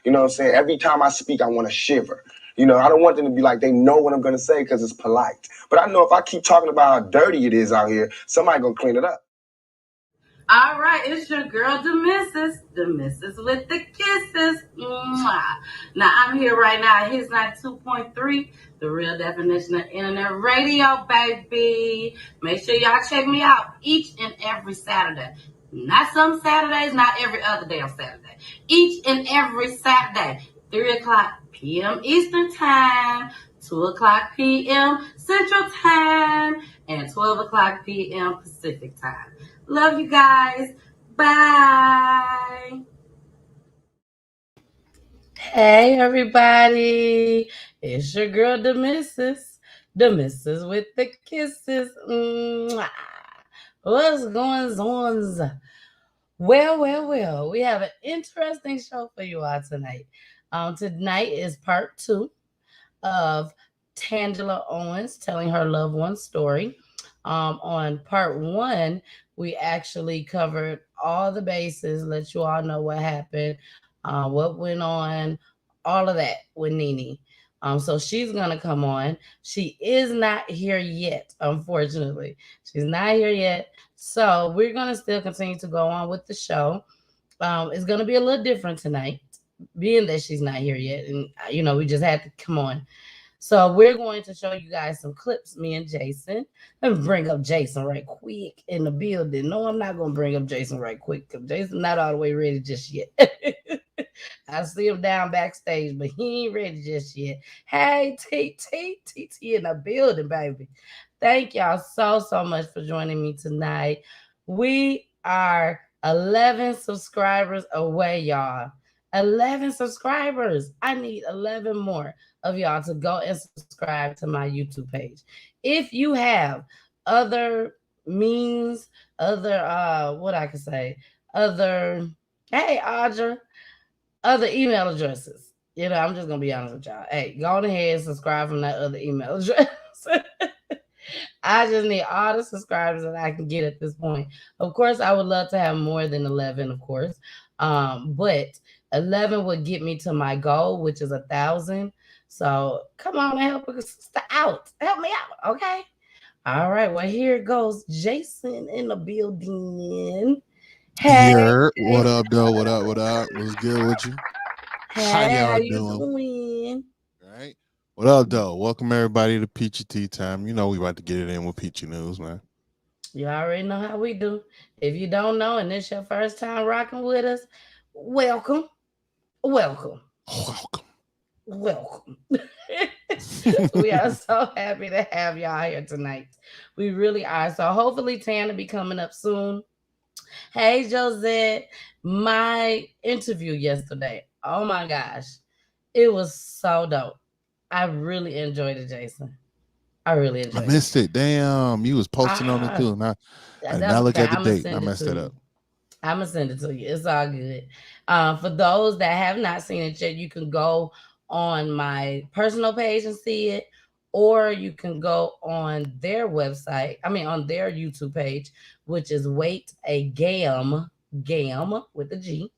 You know what I'm saying? Every time I speak, I want to shiver. You know, I don't want them to be like, they know what I'm going to say because it's polite. But I know if I keep talking about how dirty it is out here, somebody going to clean it up. All right, it's your girl, the missus with the kisses. Mwah. Now, I'm here right now at His 92.3, the real definition of internet radio, baby. Make sure y'all check me out each and every Saturday. Not some Saturdays, not every other day on Saturday. Each and every Saturday, 3 o'clock p.m. Eastern Time, 2 o'clock p.m. Central Time, and 12 o'clock p.m. Pacific Time. Love you guys. Bye. Hey, everybody. It's your girl, the missus with the kisses. Mwah. What's going on? Well. We have an interesting show for you all tonight. Tonight is part 2 of Tangela Owens telling her loved one story. On part 1, we actually covered all the bases, let you all know what happened, what went on, all of that with NENE. So she's going to come on. She is not here yet, unfortunately. She's not here yet. So we're going to still continue to go on with the show. It's going to be a little different tonight, being that she's not here yet. And, you know, we just had to come on. So we're going to show you guys some clips, me and Jason. Let me bring up Jason right quick in the building. No, I'm not going to bring up Jason right quick because Jason's not all the way ready just yet. I see him down backstage, but he ain't ready just yet. Hey, TT in the building, baby. Thank y'all so much for joining me tonight. We are 11 subscribers away, y'all. 11 subscribers. I need 11 more of y'all to go and subscribe to my YouTube page. If you have other means, other hey Audra, other email addresses, you know, I'm just gonna be honest with y'all. Hey, go on ahead and subscribe from that other email address. I just need all the subscribers that I can get at this point. Of course, I would love to have more than 11, of course. But 11 would get me to my goal, which is 1,000. So come on and help a sister out. Help me out, okay? All right, well, here goes Jason in the building. Hey, what up, though? What up? What's good with you? Hey, how you doing? All right. What up, though? Welcome, everybody, to Peachy Tea Time. You know we about to get it in with Peachy News, man. You already know how we do. If you don't know and this your first time rocking with us, welcome. We are so happy to have y'all here tonight. We really are. So hopefully Tan will be coming up soon. Hey, Josette, my interview yesterday. Oh my gosh. It was so dope. I really enjoyed it, Jason. I really enjoyed it. I missed it. Damn, you was posting on it too. Now look at the date. I messed it up. I'm going to send it to you. It's all good. For those that have not seen it yet, you can go on my personal page and see it, or you can go on their website, on their YouTube page, which is Wait a Gam with a G,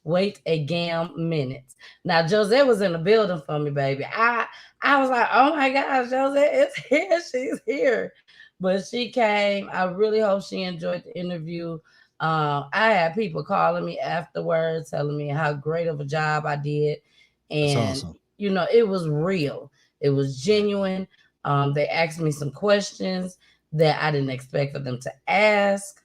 Wait a Gam Minutes. Now, Josette was in the building for me, baby. I was like, oh my gosh, Josette is here. She's here. But she came. I really hope she enjoyed the interview. I had people calling me afterwards, telling me how great of a job I did. And, awesome. You know, it was real. It was genuine. They asked me some questions that I didn't expect for them to ask.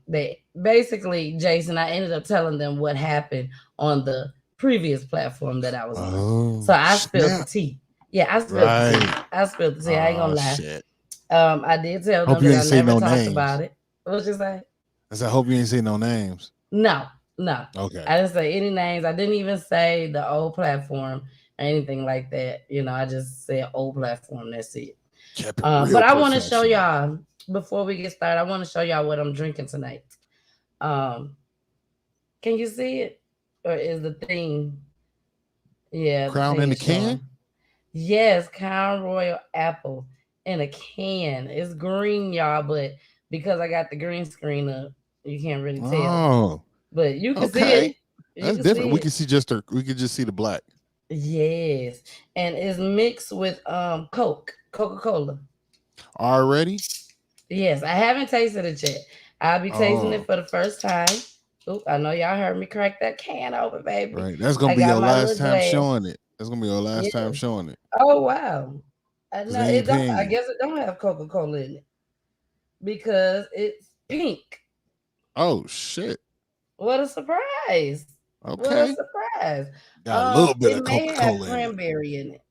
They basically, Jason, I ended up telling them what happened on the previous platform that I was on. So I spilled the tea. Yeah, I spilled the tea. I ain't gonna lie. Shit. I did tell them that I never talked about it. What'd you say? I hope you ain't say no names. No. Okay. I didn't say any names. I didn't even say the old platform or anything like that. I just said old platform. That's it. Kept it real But I want to show professional. y'all before we get started. I want to show y'all what I'm drinking tonight. Um, can you see it, or is the thing? Yeah, the Crown thing in the is showing. can? Yes, Crown Royal Apple in a can. It's green, y'all, but because I got the green screen up, you can't really tell. Oh, But you can see it. okay. You That's can different. see We it. can see we could just see the black. Yes, and it's mixed with Coca-Cola. Already? Yes, I haven't tasted it yet. I'll be tasting it Oh, for the first time. Oop, I know y'all heard me crack that can open, baby. right. That's gonna I be got your my last little time glass. showing it. That's gonna be your last time Yes. showing it. Oh wow. I Cause know they it ain't don't. paying I you. guess it don't have Coca-Cola in it because it's pink. Oh shit. What a surprise! What a Okay. surprise! Got a little bit It of may have Coca-Cola in it. cranberry in it.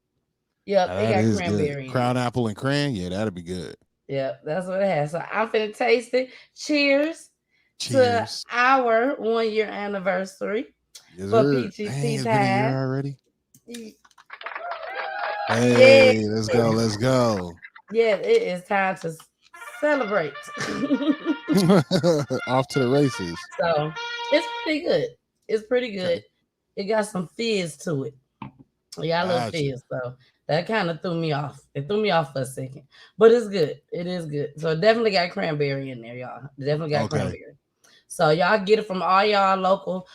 Yep, Now it that got is good. cranberry in Crown it. apple and cran, yeah, that'd be good. Yep, that's what it has. So I'm finna taste it. Cheers to Cheers. our 1 year anniversary Yes, for sir. Peachy Dang, Tea it's been a year Time. already. Yeah, Hey, let's go. Let's go. yeah, it is time to celebrate. Off to the races. So it's pretty good. It's pretty good. Okay. It got some fizz to it. Yeah, I love Gotcha. fizz. So that kind of threw me off. It threw me off for a second. But it's good. It is good. So it definitely got cranberry in there, y'all. It definitely got Okay. cranberry. So y'all get it from all y'all local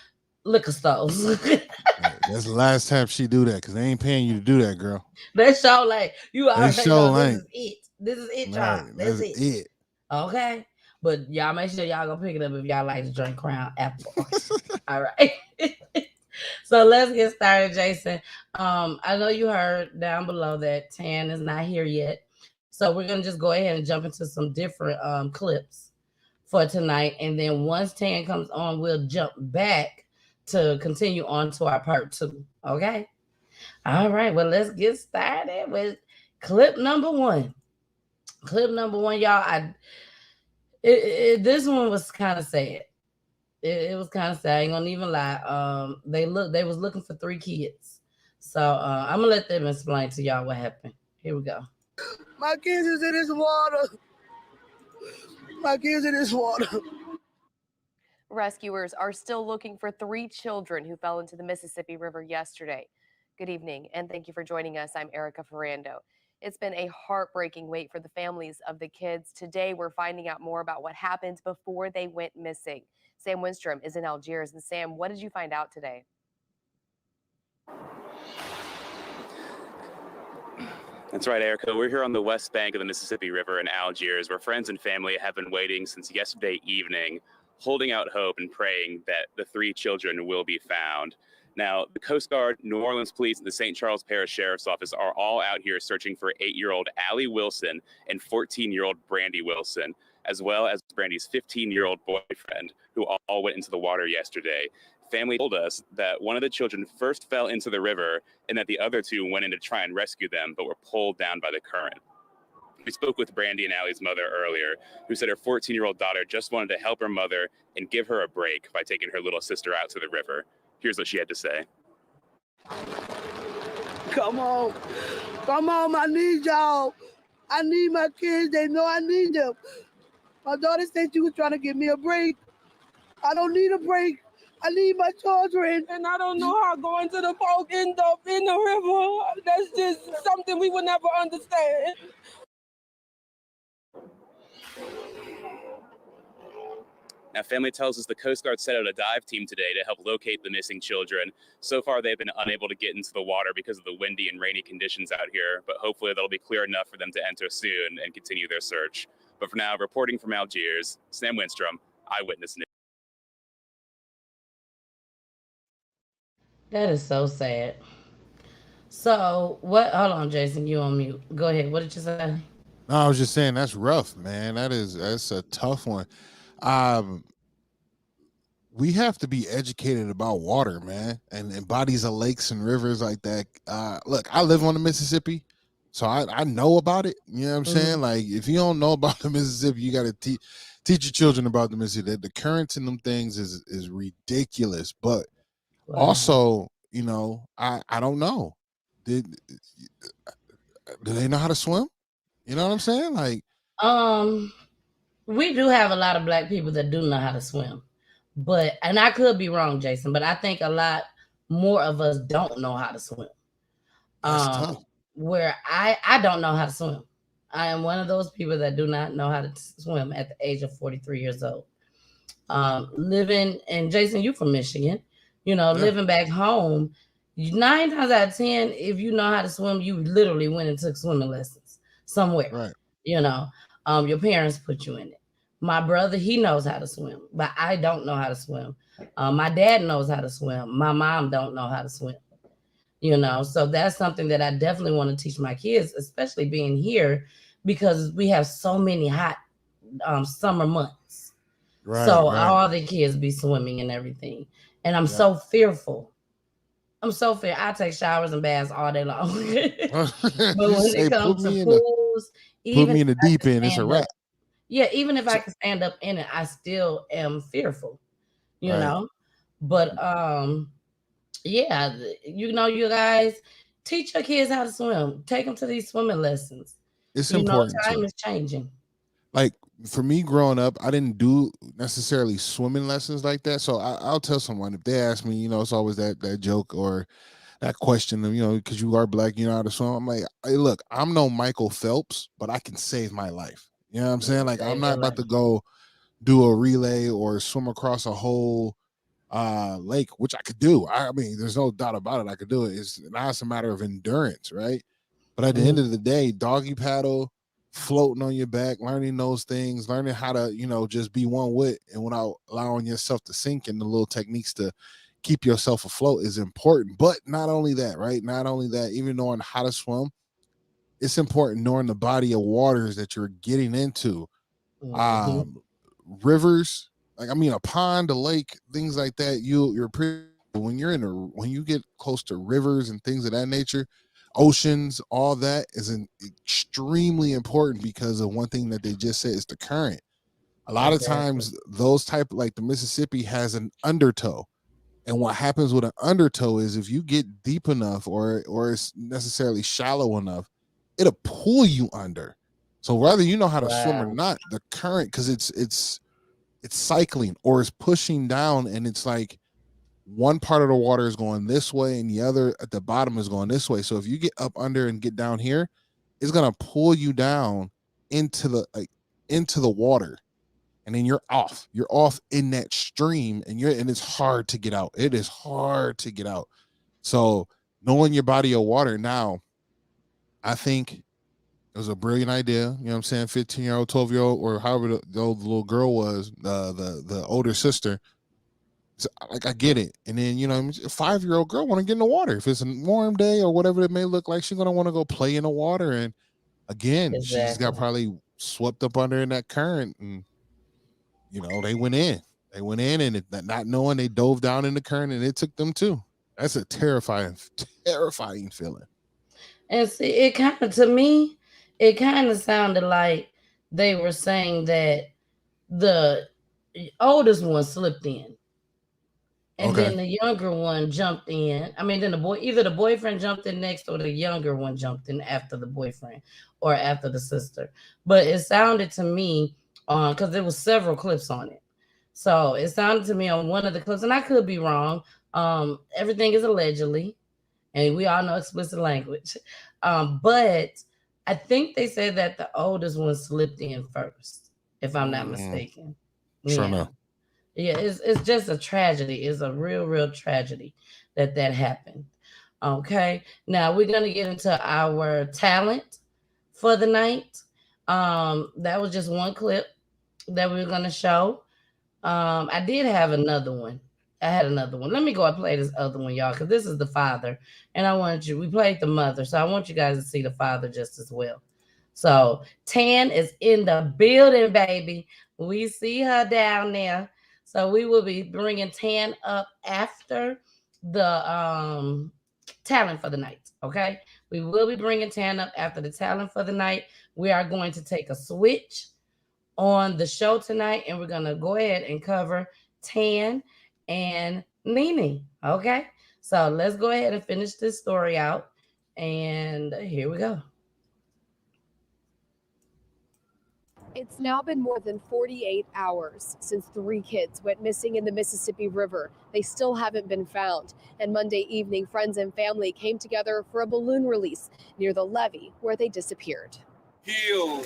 liquor stores. That's the last time she do that because they ain't paying you to do that, girl. That show like you They already know show this ain't. is it. This is it, All y'all. right, That's that's it. it. Okay. But y'all make sure y'all go pick it up if y'all like to drink Crown Apple. Okay. All right. So let's get started, Jason. I know you heard down below that Tan is not here yet. So we're gonna just go ahead and jump into some different clips for tonight. And then once Tan comes on, we'll jump back to continue on to our part 2. Okay. All right. Well, let's get started with clip number 1. Clip number 1, y'all. This one was kind of sad. It was kind of sad. I ain't gonna even lie. They was looking for 3 kids. So I'm gonna let them explain to y'all what happened. Here we go. My kids is in this water. My kids in this water. Rescuers are still looking for 3 children who fell into the Mississippi River yesterday. Good evening, and thank you for joining us. I'm Erica Ferrando. It's been a heartbreaking wait for the families of the kids. Today, we're finding out more about what happened before they went missing. Sam Winstrom is in Algiers. And Sam, what did you find out today? That's right, Erica. We're here on the west bank of the Mississippi River in Algiers, where friends and family have been waiting since yesterday evening, holding out hope and praying that the 3 children will be found. Now, the Coast Guard, New Orleans Police, and the St. Charles Parish Sheriff's Office are all out here searching for 8-year-old Allie Wilson and 14-year-old Brandy Wilson, as well as Brandy's 15-year-old boyfriend, who all went into the water yesterday. Family told us that one of the children first fell into the river and that the other 2 went in to try and rescue them, but were pulled down by the current. We spoke with Brandy and Allie's mother earlier, who said her 14-year-old daughter just wanted to help her mother and give her a break by taking her little sister out to the river. Here's what she had to say. Come on. Come on, I need y'all. I need my kids. They know I need them. My daughter said she was trying to give me a break. I don't need a break. I need my children. And I don't know how going to the folk end up in the river. That's just something we would never understand. Now, family tells us the Coast Guard set out a dive team today to help locate the missing children. So far, they've been unable to get into the water because of the windy and rainy conditions out here, but hopefully that'll be clear enough for them to enter soon and continue their search. But for now, reporting from Algiers, Sam Winstrom, Eyewitness News. That is so sad. So what? Hold on, Jason. You on mute. Go ahead. What did you say? No, I was just saying that's rough, man. That's a tough one. Um, we have to be educated about water, man, and bodies of lakes and rivers like that. Look, I live on the Mississippi. So I know about it. You know what I'm saying? Like, if you don't know about the Mississippi, you got to teach your children about the Mississippi. The currents in them things is ridiculous. But also, you know, I don't know. Do they know how to swim? You know what I'm saying? Like, we do have a lot of black people that do know how to swim, but, and I could be wrong, Jason, but I think a lot more of us don't know how to swim. that's tough. Where I don't know how to swim. I am one of those people that do not know how to swim at the age of 43 years old. Living, and Jason, you from Michigan, you know, living back home, 9 times out of 10, if you know how to swim, you literally went and took swimming lessons somewhere. Right. You know, your parents put you in it. My brother, he knows how to swim, but I don't know how to swim. My dad knows how to swim. My mom don't know how to swim. You know, so that's something that I definitely want to teach my kids, especially being here, because we have so many hot summer months. Right. So all the kids be swimming and everything. And I'm so fearful. I'm so fear. I take showers and baths all day long. But when it comes to pools, put me in the deep end, it's a wrap. Yeah, even if I can stand up in it, I still am fearful, you know. But yeah, you know, you guys teach your kids how to swim. Take them to these swimming lessons. It's important. Time is changing. Like, for me growing up, I didn't do necessarily swimming lessons like that. So I'll tell someone, if they ask me, you know, it's always that joke or that question of, you know, because you are black, you know how to swim. I'm like, hey, look, I'm no Michael Phelps, but I can save my life. You know what I'm saying? Like, I'm not about to go do a relay or swim across a whole lake, which I could do. I mean, there's no doubt about it. I could do it. Now it's a matter of endurance, right? But at the end of the day, doggy paddle, floating on your back, learning those things, learning how to, you know, just be one with and without allowing yourself to sink, and the little techniques to keep yourself afloat is important. But not only that, right? Not only that, even knowing how to swim, it's important knowing the body of waters that you're getting into. Rivers, like, I mean, a pond, a lake, things like that. You're pretty, when you get close to rivers and things of that nature, oceans, all that is extremely important, because of one thing that they just said is the current. A lot of times those type, like the Mississippi has an undertow. And what happens with an undertow is, if you get deep enough or it's necessarily shallow enough, it'll pull you under. So whether you know how to swim or not, the current, because it's cycling or it's pushing down, and it's like one part of the water is going this way and the other at the bottom is going this way. So if you get up under and get down here, it's gonna pull you down into the water, and then you're off in that stream, and it's hard to get out. It is hard to get out. So knowing your body of water, now I think it was a brilliant idea. You know what I'm saying? 15-year-old, 12-year-old, or however the little girl was, the older sister. So, like, I get it. And then, you know, a 5-year-old girl want to get in the water. If it's a warm day or whatever it may look like, she's gonna want to go play in the water. And again, she just got probably swept up under in that current, and you know, they went in, and not knowing, they dove down in the current, and it took them too. That's a terrifying feeling. And see, it kind of, to me, it kind of sounded like they were saying that the oldest one slipped in, and then the younger one jumped in. I mean, then either the boyfriend jumped in next, or the younger one jumped in after the boyfriend or after the sister. But it sounded to me, because there was several clips on it, so it sounded to me on one of the clips, and I could be wrong. Everything is allegedly, and we all know explicit language. But I think they said that the oldest one slipped in first, if I'm not mistaken. Sure enough. Yeah, it's just a tragedy. It's a real tragedy that happened. Okay, now we're gonna get into our talent for the night. That was just one clip that we were gonna show. I did have another one. I had another one. Let me go and play this other one, y'all, because this is the father, and we played the mother, so I want you guys to see the father just as well. So Tan is in the building, baby. We see her down there. So we will be bringing Tan up after the talent for the night. Okay, We will be bringing Tan up after the talent for the night. We are going to take a switch on the show tonight, and we're going to go ahead and cover Tan and NENE. Okay? So let's go ahead and finish this story out. And here we go. It's now been more than 48 hours since 3 kids went missing in the Mississippi River. They still haven't been found. And Monday evening, friends and family came together for a balloon release near the levee where they disappeared. Heal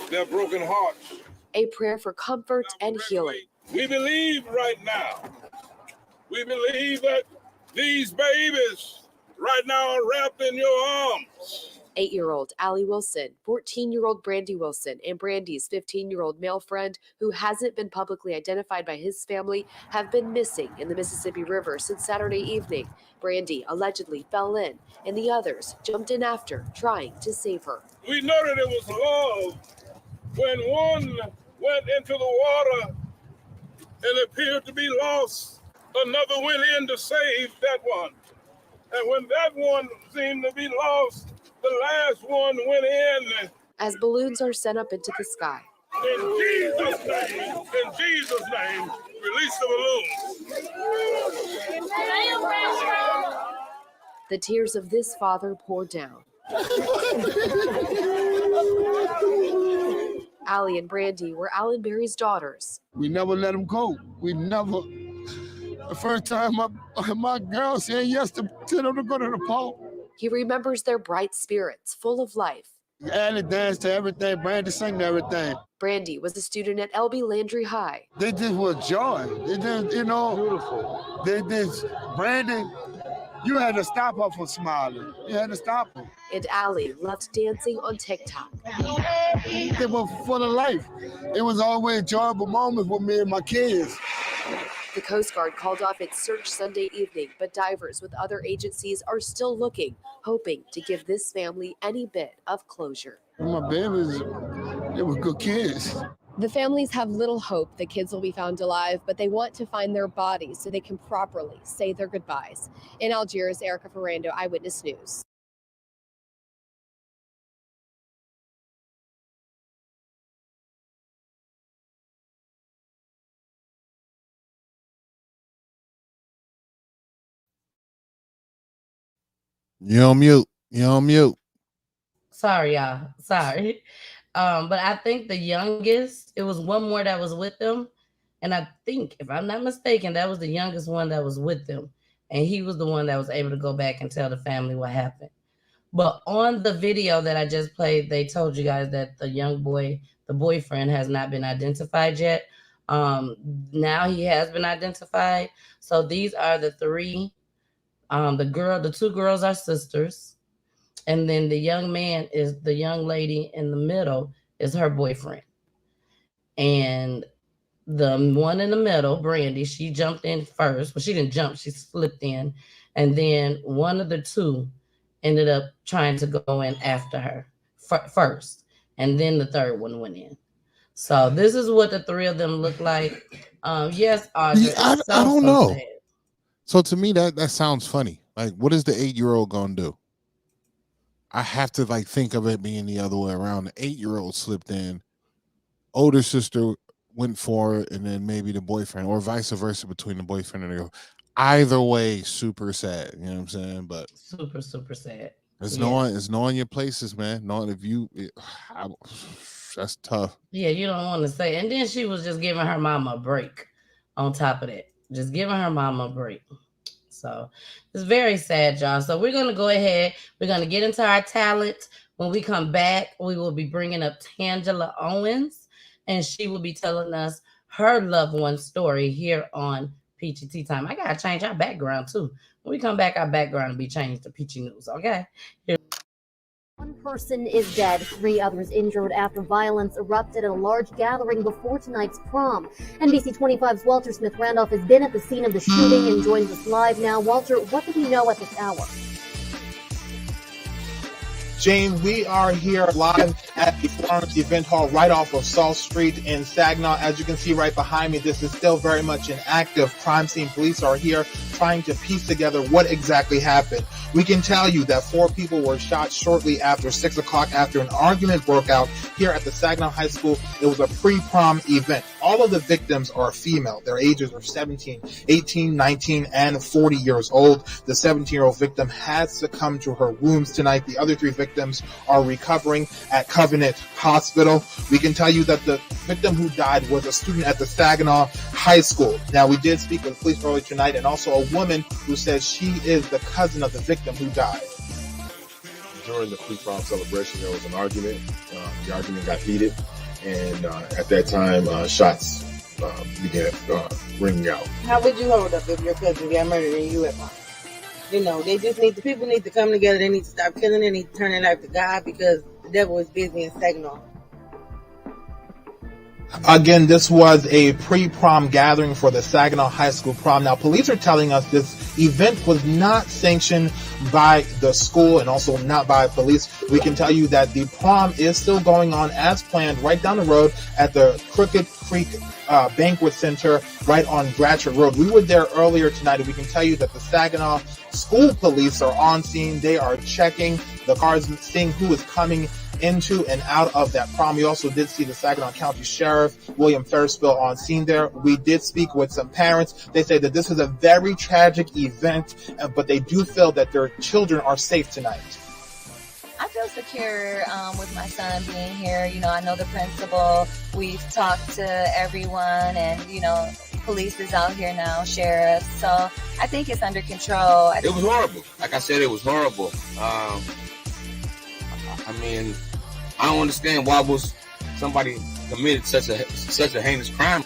their broken hearts. A prayer for comfort and healing. We believe right now. We believe that these babies right now are wrapped in your arms. 8-year-old Allie Wilson, 14-year-old Brandy Wilson, and Brandy's 15-year-old male friend, who hasn't been publicly identified by his family, have been missing in the Mississippi River since Saturday evening. Brandy allegedly fell in, and the others jumped in after, trying to save her. We know that it was love when one went into the water and appeared to be lost. Another went in to save that one. And when that one seemed to be lost, the last one went in. As balloons are sent up into the sky. In Jesus' name, release the balloons. The tears of this father pour down. Allie and Brandy were Alan Berry's daughters. We never let them go. We never. The first time my girl said yes to them to go to the park. He remembers their bright spirits, full of life. Allie danced to everything. Brandy sang to everything. Brandy was a student at L.B. Landry High. They just was joy. They just, beautiful. They just, Brandy, you had to stop her from smiling. You had to stop her. And Allie loved dancing on TikTok. They were full of life. It was always enjoyable moments with me and my kids. The Coast Guard called off its search Sunday evening, but divers with other agencies are still looking, hoping to give this family any bit of closure. My babies, they were good kids. The families have little hope the kids will be found alive, but they want to find their bodies so they can properly say their goodbyes. In Algiers, Erica Ferrando, Eyewitness News. You're on mute. You're on mute. Sorry, y'all. Sorry. But I think the youngest, it was one more that was with them. And I think, if I'm not mistaken, that was the youngest one that was with them. And he was the one that was able to go back and tell the family what happened. But on the video that I just played, they told you guys that the young boy, the boyfriend, has not been identified yet. Now he has been identified. So these are the 3. The 2 girls are sisters, and then the young man is the young lady in the middle is her boyfriend. And the one in the middle, Brandy, she jumped in first. Well, she didn't jump, she slipped in. And then one of the 2 ended up trying to go in after her first. And then the 3rd one went in. So this is what the 3 of them look like. Yes, Audrey, I don't know. Sad. So to me, that sounds funny. Like, what is the 8-year-old gonna do? I have to think of it being the other way around. The 8-year-old slipped in, older sister went for it, and then maybe the boyfriend, or vice versa between the boyfriend and the girl. Either way, super sad. You know what I'm saying? But super, super sad. It's knowing your places, man. Knowing if you, that's tough. Yeah, you don't want to say. And then she was just giving her mama a break. On top of that, just giving her mama a break. So it's very sad, y'all. So we're going to go ahead. We're going to get into our talent. When we come back, we will be bringing up Tangela Owens, and she will be telling us her loved one story here on Peachy Tea Time. I got to change our background, too. When we come back, our background will be changed to Peachy News, okay? Here. One person is dead, 3 others injured after violence erupted at a large gathering before tonight's prom. NBC 25's Walter Smith-Randolph has been at the scene of the shooting and joins us live now. Walter, what do we know at this hour? Jane, we are here live at the Florence Event Hall right off of Salt Street in Saginaw. As you can see right behind me, this is still very much an active crime scene. Police are here trying to piece together what exactly happened. We can tell you that 4 people were shot shortly after 6 o'clock after an argument broke out here at the Saginaw High School. It was a pre-prom event. All of the victims are female. Their ages are 17, 18, 19, and 40 years old. The 17-year-old victim has succumbed to her wounds tonight. The other 3 victims are recovering at Covenant Hospital. We can tell you that the victim who died was a student at the Saginaw High School. Now, we did speak with police earlier tonight, and also a woman who says she is the cousin of the victim who died. During the pre-prom celebration, there was an argument. The argument got heated, and at that time, shots began ringing out. How would you hold up if your cousin got murdered and you at home? You know, people need to come together. They need to stop killing. They need to turn their life to God, because the devil is busy in Saginaw. Again, this was a pre-prom gathering for the Saginaw High School prom. Now, police are telling us this event was not sanctioned by the school and also not by police. We can tell you that the prom is still going on as planned right down the road at the Crooked Creek Banquet Center right on Gratchford Road. We were there earlier tonight, and we can tell you that the Saginaw School Police are on scene. They are checking the cars, seeing who is coming into and out of that prom. We also did see the Saginaw County Sheriff, William Ferrisville, on scene there. We did speak with some parents. They say that this is a very tragic event, but they do feel that their children are safe tonight. I feel secure with my son being here. You know, I know the principal. We've talked to everyone, and, you know, police is out here now, sheriff. So I think it's under control. It was horrible. Like I said, it was horrible. I mean, I don't understand why was somebody committed such a heinous crime.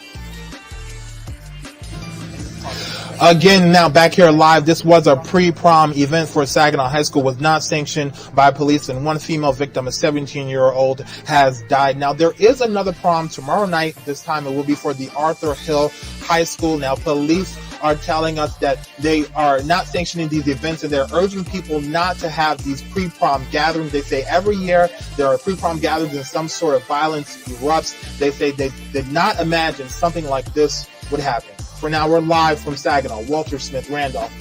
Again, now back here live, this was a pre-prom event for Saginaw High School, was not sanctioned by police, and one female victim, a 17-year-old, has died. Now, there is another prom tomorrow night. This time it will be for the Arthur Hill High School. Now, police are telling us that they are not sanctioning these events, and they're urging people not to have these pre-prom gatherings. They say every year there are pre-prom gatherings and some sort of violence erupts. They say they did not imagine something like this would happen. For now, we're live from Saginaw. Walter Smith, Randolph.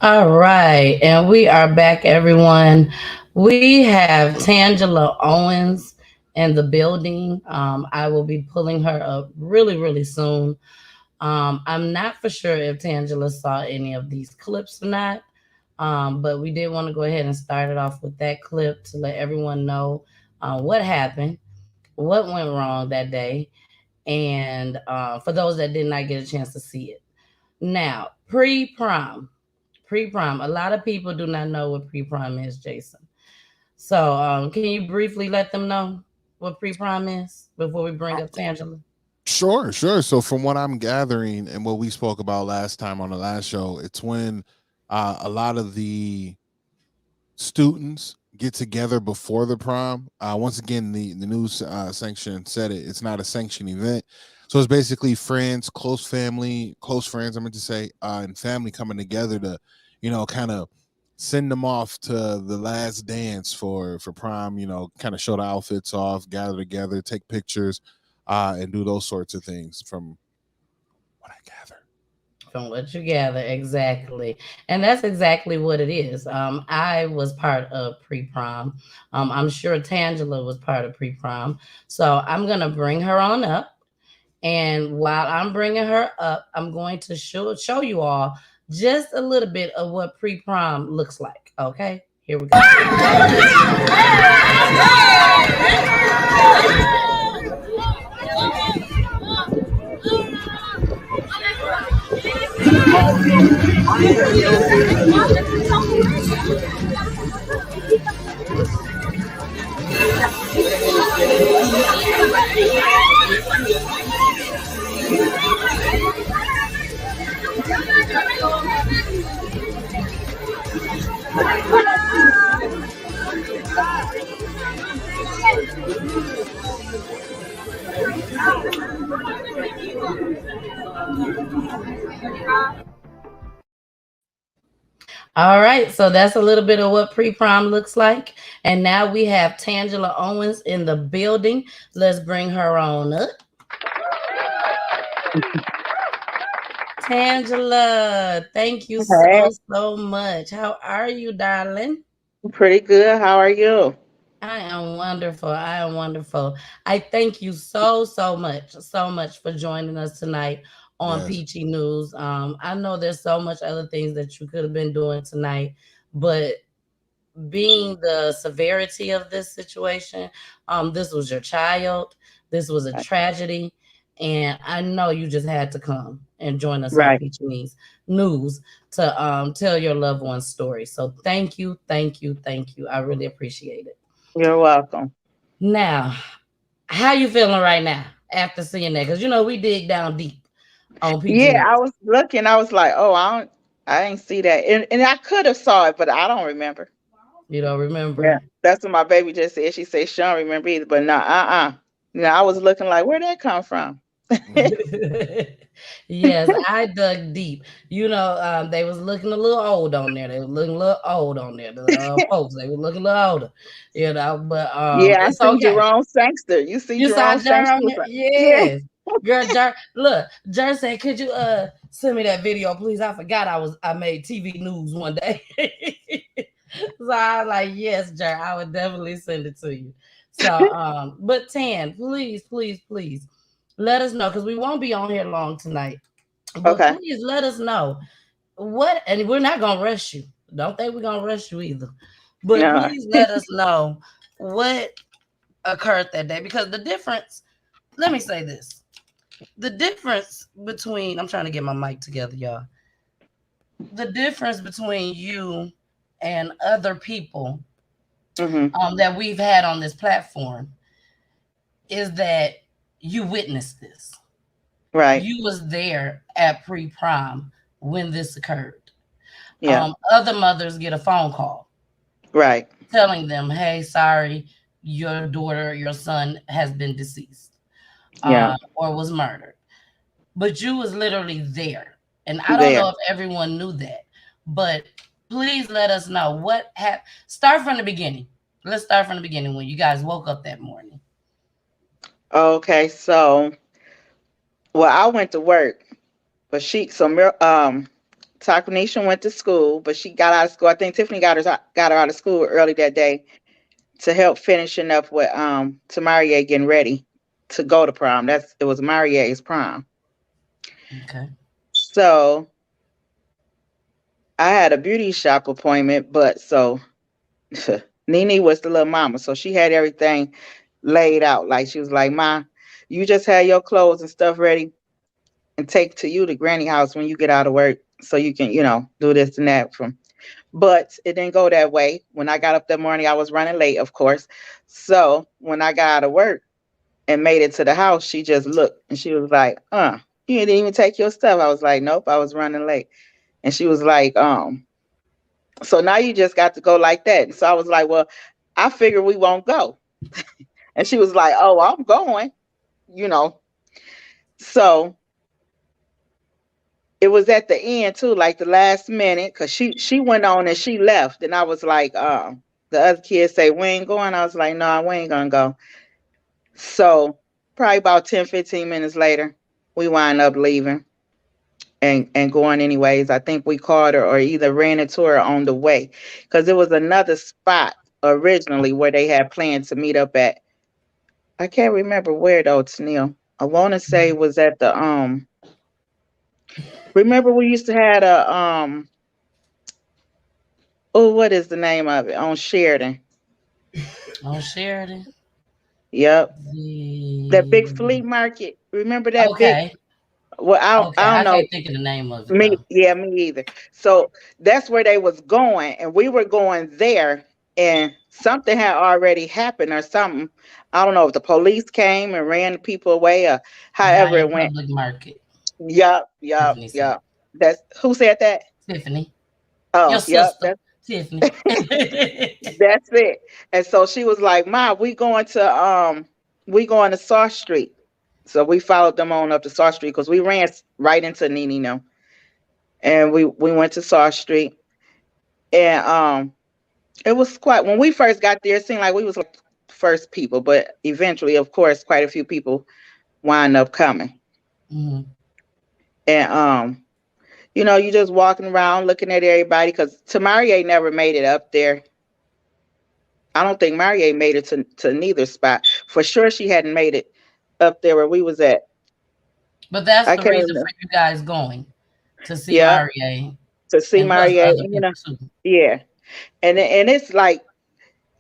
All right, and we are back, everyone. We have Tangela Owens in the building. I will be pulling her up really, really soon. I'm not for sure if Tangela saw any of these clips or not, but we did want to go ahead and start it off with that clip to let everyone know what happened, what went wrong that day, and for those that did not get a chance to see it. Now, pre-prom. A lot of people do not know what pre-prom is, Jason. So can you briefly let them know what pre-prom is before we bring up Tangela? Sure. So from what I'm gathering and what we spoke about last time on the last show, it's when a lot of the students get together before the prom. Once again, the news sanction said it. It's not a sanctioned event. So it's basically friends, close friends, I meant to say, and family coming together to, you know, kind of send them off to the last dance for prom, you know, kind of show the outfits off, gather together, take pictures, and do those sorts of things from what I gather. From what you gather, exactly. And that's exactly what it is. I was part of pre-prom. I'm sure Tangela was part of pre-prom. So I'm going to bring her on up. And while I'm bringing her up, I'm going to show you all just a little bit of what pre-prom looks like. Okay, here we go. All right, so that's a little bit of what pre-prom looks like. And now we have Tangela Owens in the building. Let's bring her on up. Tangela, thank you Hey, so much. How are you, darling? pretty good. How are you? I am wonderful. I am wonderful. I thank you so much for joining us tonight on Yes. Peachy News. I know there's so much other things that you could have been doing tonight, but being the severity of this situation, this was your child, this was a tragedy, and I know you just had to come and join us on Right. Peachy News to tell your loved one's story. So thank you, thank you, thank you. I really appreciate it. You're welcome. Now, how you feeling right now after seeing that? Because you know we dig down deep on PG Yeah, I News. was looking. I was like, oh, I didn't see that, and I could have saw it, but I don't remember. You don't Yeah, remember? that's what my baby just said. She said she don't remember either, but no, You know, I was looking like, where'd that come from? Yes, I dug deep. You know, they was looking a little old on there. They were looking a little old on there. The folks, they were looking a little older. You know, but Yeah, I it's see okay. Jerome Sangster. You see You saw Jerome Jer Sangster? on there? Yeah. Yes. Girl, Jer, look, Jer said, could you send me that video, please? I forgot I made TV news one day. So I was like, yes, Jer, I would definitely send it to you. So but Tan, please let us know because we won't be on here long tonight. But Okay. please let us know what, and we're not gonna rush you. Don't think we're gonna rush you either. But No. please let us know what occurred that day because the difference, let me say this. The difference between, I'm trying to get my mic together, y'all. The difference between you and other people that we've had on this platform is that you witnessed this. Right. You was there at pre-prom when this occurred. Yeah. Other mothers get a phone call Right. telling them, hey, sorry, your daughter, your son has been deceased Yeah. or was murdered. But you was literally there. And I don't There. know if everyone knew that, but please let us know what happened. Start from the beginning. Let's start from the beginning when you guys woke up that morning. Okay. So, well, I went to work, but Taquanisha went to school, but she got out of school. I think Tiffany got her out of school early that day to help finishing up with Tamaria getting ready to go to prom. It was Marie's prom. Okay. So I had a beauty shop appointment, but so Nene was the little mama, so she had everything laid out. Like she was like, "Ma, you just had your clothes and stuff ready and take to you to granny house when you get out of work, so you can, do this and that from." But it didn't go that way. When I got up that morning, I was running late, of course. So when I got out of work and made it to the house, she just looked and she was like, you didn't even take your stuff. I was like, nope, I was running late. And she was like, so now you just got to go like that. And so I was like, well, I figure we won't go. And she was like, oh, I'm going, you know. So it was at the end too, like the last minute, because she went on and she left. And I was like, the other kids say, we ain't going. I was like, no, we ain't gonna go. So probably about 10, 15 minutes later, we wind up leaving and going anyways. I think we called her or either ran into her on the way because there was another spot originally where they had planned to meet up at. I can't remember where though, Tennille. I want to say it was at the remember we used to have a oh, what is the name of it? On Sheridan. On Sheridan? Yep. That big The... flea market. Remember that big? Okay. Well, Okay. I don't I know. can't think of the name of it Me, though. yeah, me either. So that's where they was going, and we were going there, and something had already happened or something. I don't know if the police came and ran people away or however Zion it went. Public Market. Yup, yup, Tiffany said. yup. That's who said that? Tiffany. Your Oh, yep. sister, Tiffany. That's it. And so she was like, "Ma, we going to Saw Street." So we followed them on up to Saw Street because we ran right into Nene now. And we went to Saw Street And it was quite, when we first got there, it seemed like we was like first people, but eventually, of course, quite a few people wind up coming. Mm-hmm. And you know, you just walking around looking at everybody, because Tamarie never made it up there. I don't think Marie made it to neither spot. For sure she hadn't made it up there where we was at. But that's I the can't reason remember. for you guys going to see Yeah, Marie to see and plus Marie, other you know. people too. Yeah. And it's like,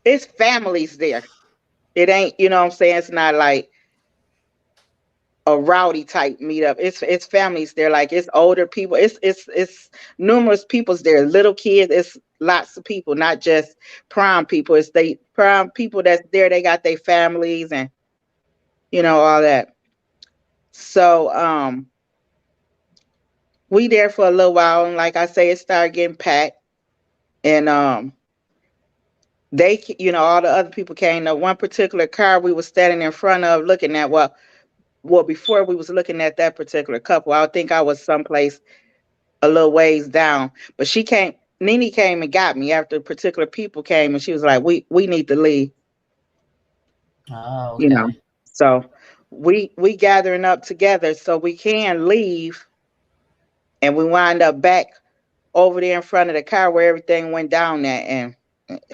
it's families there. It ain't, you know what I'm saying? It's not like a rowdy type meetup. It's families there. Like, it's older people. It's numerous peoples there. Little kids. It's lots of people, not just prom people. It's they prom people that's there. They got their families and you know all that. So we there for a little while, and like I say, it started getting packed. And you know, all the other people came. The one particular car we was standing in front of looking at, well, before we was looking at that particular couple, I think I was someplace a little ways down. But NENE came and got me after particular people came, and she was like, we need to leave, Oh, you know. okay. So we gathering up together so we can leave, and we wind up back over there in front of the car where everything went down at, and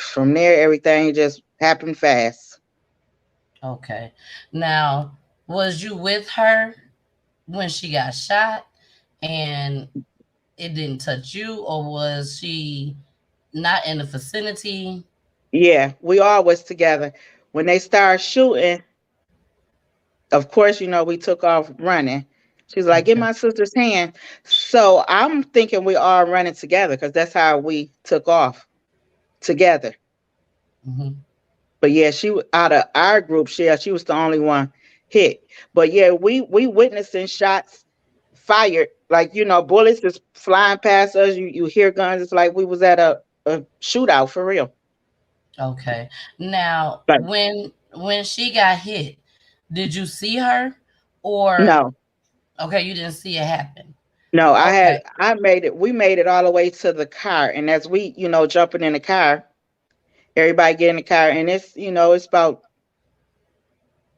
from there everything just happened fast. Okay. Now, was you with her when she got shot and it didn't touch you, or was she not in the vicinity? Yeah, we all was together. When they started shooting, of course, you know, we took off running. She's like, "Get Okay. my sister's hand." So I'm thinking we all running together because that's how we took off together. Mm-hmm. But yeah, out of our group, she was the only one hit. But yeah, we witnessing shots fired, like, you know, bullets just flying past us. You hear guns. It's like we was at a shootout for real. Okay. Now, But when she got hit, did you see her, or no, okay, you didn't see it happen? no, Okay. I made it. We made it all the way to the car, and as we, you know, jumping in the car, everybody get in the car, and it's, you know, it's about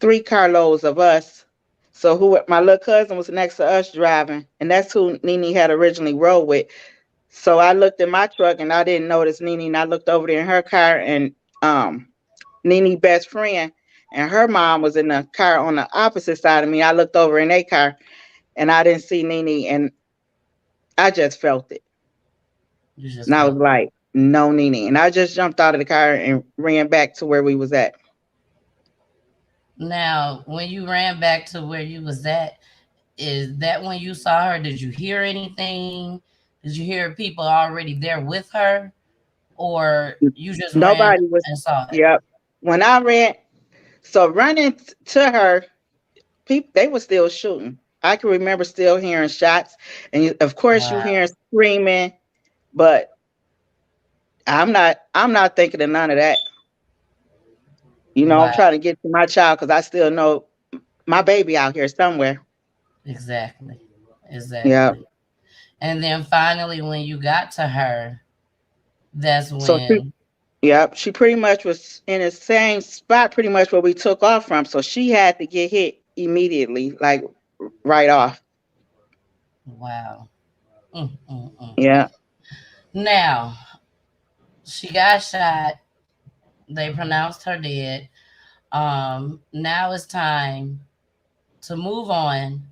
3 carloads of us. So who my little cousin was next to us driving, and that's who NENE had originally rode with. So I looked in my truck and I didn't notice NENE, and I looked over there in her car, and NENE's best friend and her mom was in the car on the opposite side of me. I looked over in their car and I didn't see NENE, and I just felt it. You just And I was felt it. like, no, NENE. And I just jumped out of the car and ran back to where we was at. Now, when you ran back to where you was at, is that when you saw her? Did you hear anything? Did you hear people already there with her, or you just ran Nobody was, and saw it? yep. When I ran, so running to her, people, they were still shooting. I can remember still hearing shots, and of course you Wow. hearing screaming, but I'm not thinking of none of that. You know, I'm Wow. trying to get to my child because I still know my baby out here somewhere. Exactly. Yeah. Exactly. And then finally, when you got to her, that's So when. she pretty much was in the same spot pretty much where we took off from. So she had to get hit immediately, like right off. Wow. Yeah. Now, she got shot. They pronounced her dead. Now it's time to move on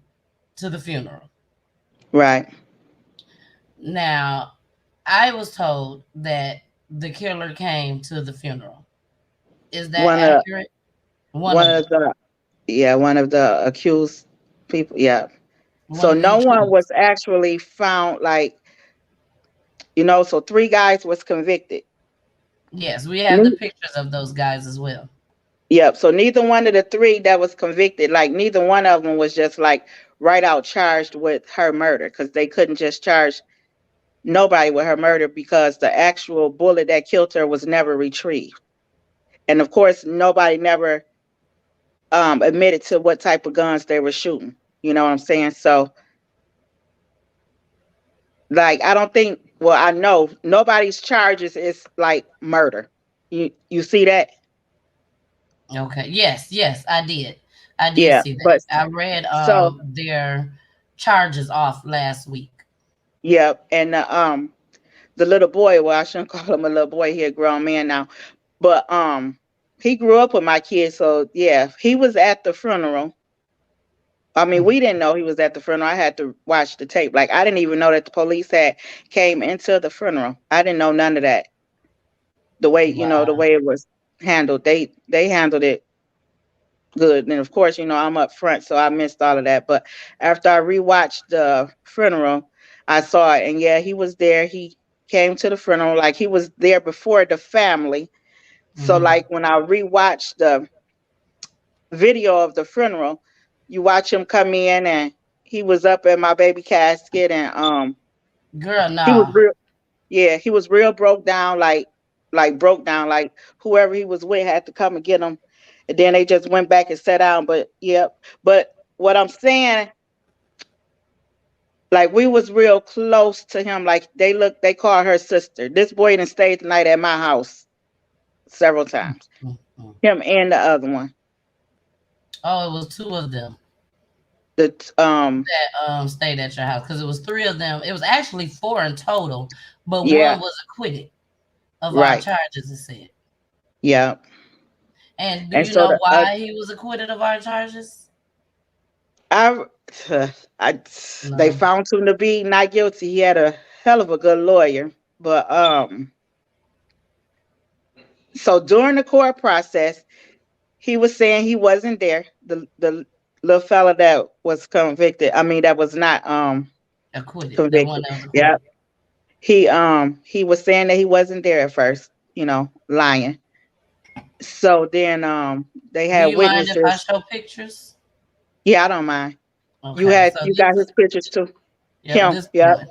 to the funeral. Right. Now, I was told that the killer came to the funeral. Is that One of accurate? One one of them. of the one of the accused people. Yeah. One So of the no one accused. was actually found, like, you know, so 3 guys was convicted. Yes, we have the Ne- pictures of those guys as well. Yep. So neither one of the 3 that was convicted, like neither one of them was just like right out charged with her murder, because they couldn't just charge nobody with her murder because the actual bullet that killed her was never retrieved. And of course, nobody never admitted to what type of guns they were shooting. You know what I'm saying? So, like, I don't think well, I know nobody's charges is like murder. You see that? Okay. Yes, I did. I did Yeah, see that. but I read so their charges off last week. yeah, and the little boy, well, I shouldn't call him a little boy, he a grown man now. But he grew up with my kids, so yeah, he was at the funeral. I mean, we didn't know he was at the funeral. I had to watch the tape. Like I didn't even know that the police had came into the funeral. I didn't know none of that. The way, the Wow. way it was handled. They handled it good. And of course, I'm up front, so I missed all of that. But after I rewatched the funeral, I saw it, and yeah, he was there. He came to the funeral, like he was there before the family. So like when I rewatched the video of the funeral, you watch him come in and he was up in my baby casket, and Girl, he was no. real, yeah, he was real broke down, like broke down, like whoever he was with had to come and get him, and then they just went back and sat down. But yep, but what I'm saying, like we was real close to him. Like they called her sister. This boy done stayed the night at my house several times. Him and the other one. Oh, it was two of them The that stayed at your house because it was three of them. It was actually four in total, but yeah, one was acquitted of all right, charges, it said. yeah. And do And you so know the why he was acquitted of all charges? I, I they No. found him to be not guilty. He had a hell of a good lawyer, but so during the court process, he was saying he wasn't there. The little fella that was convicted, I mean that was not Acquitted. The one convicted. that was Yeah. acquitted. He was saying that he wasn't there at first, lying. So then they Do had you mind if I witnesses. show pictures? Yeah, I don't mind. Okay, so You got this, his pictures too. yep, Him, this yep. one.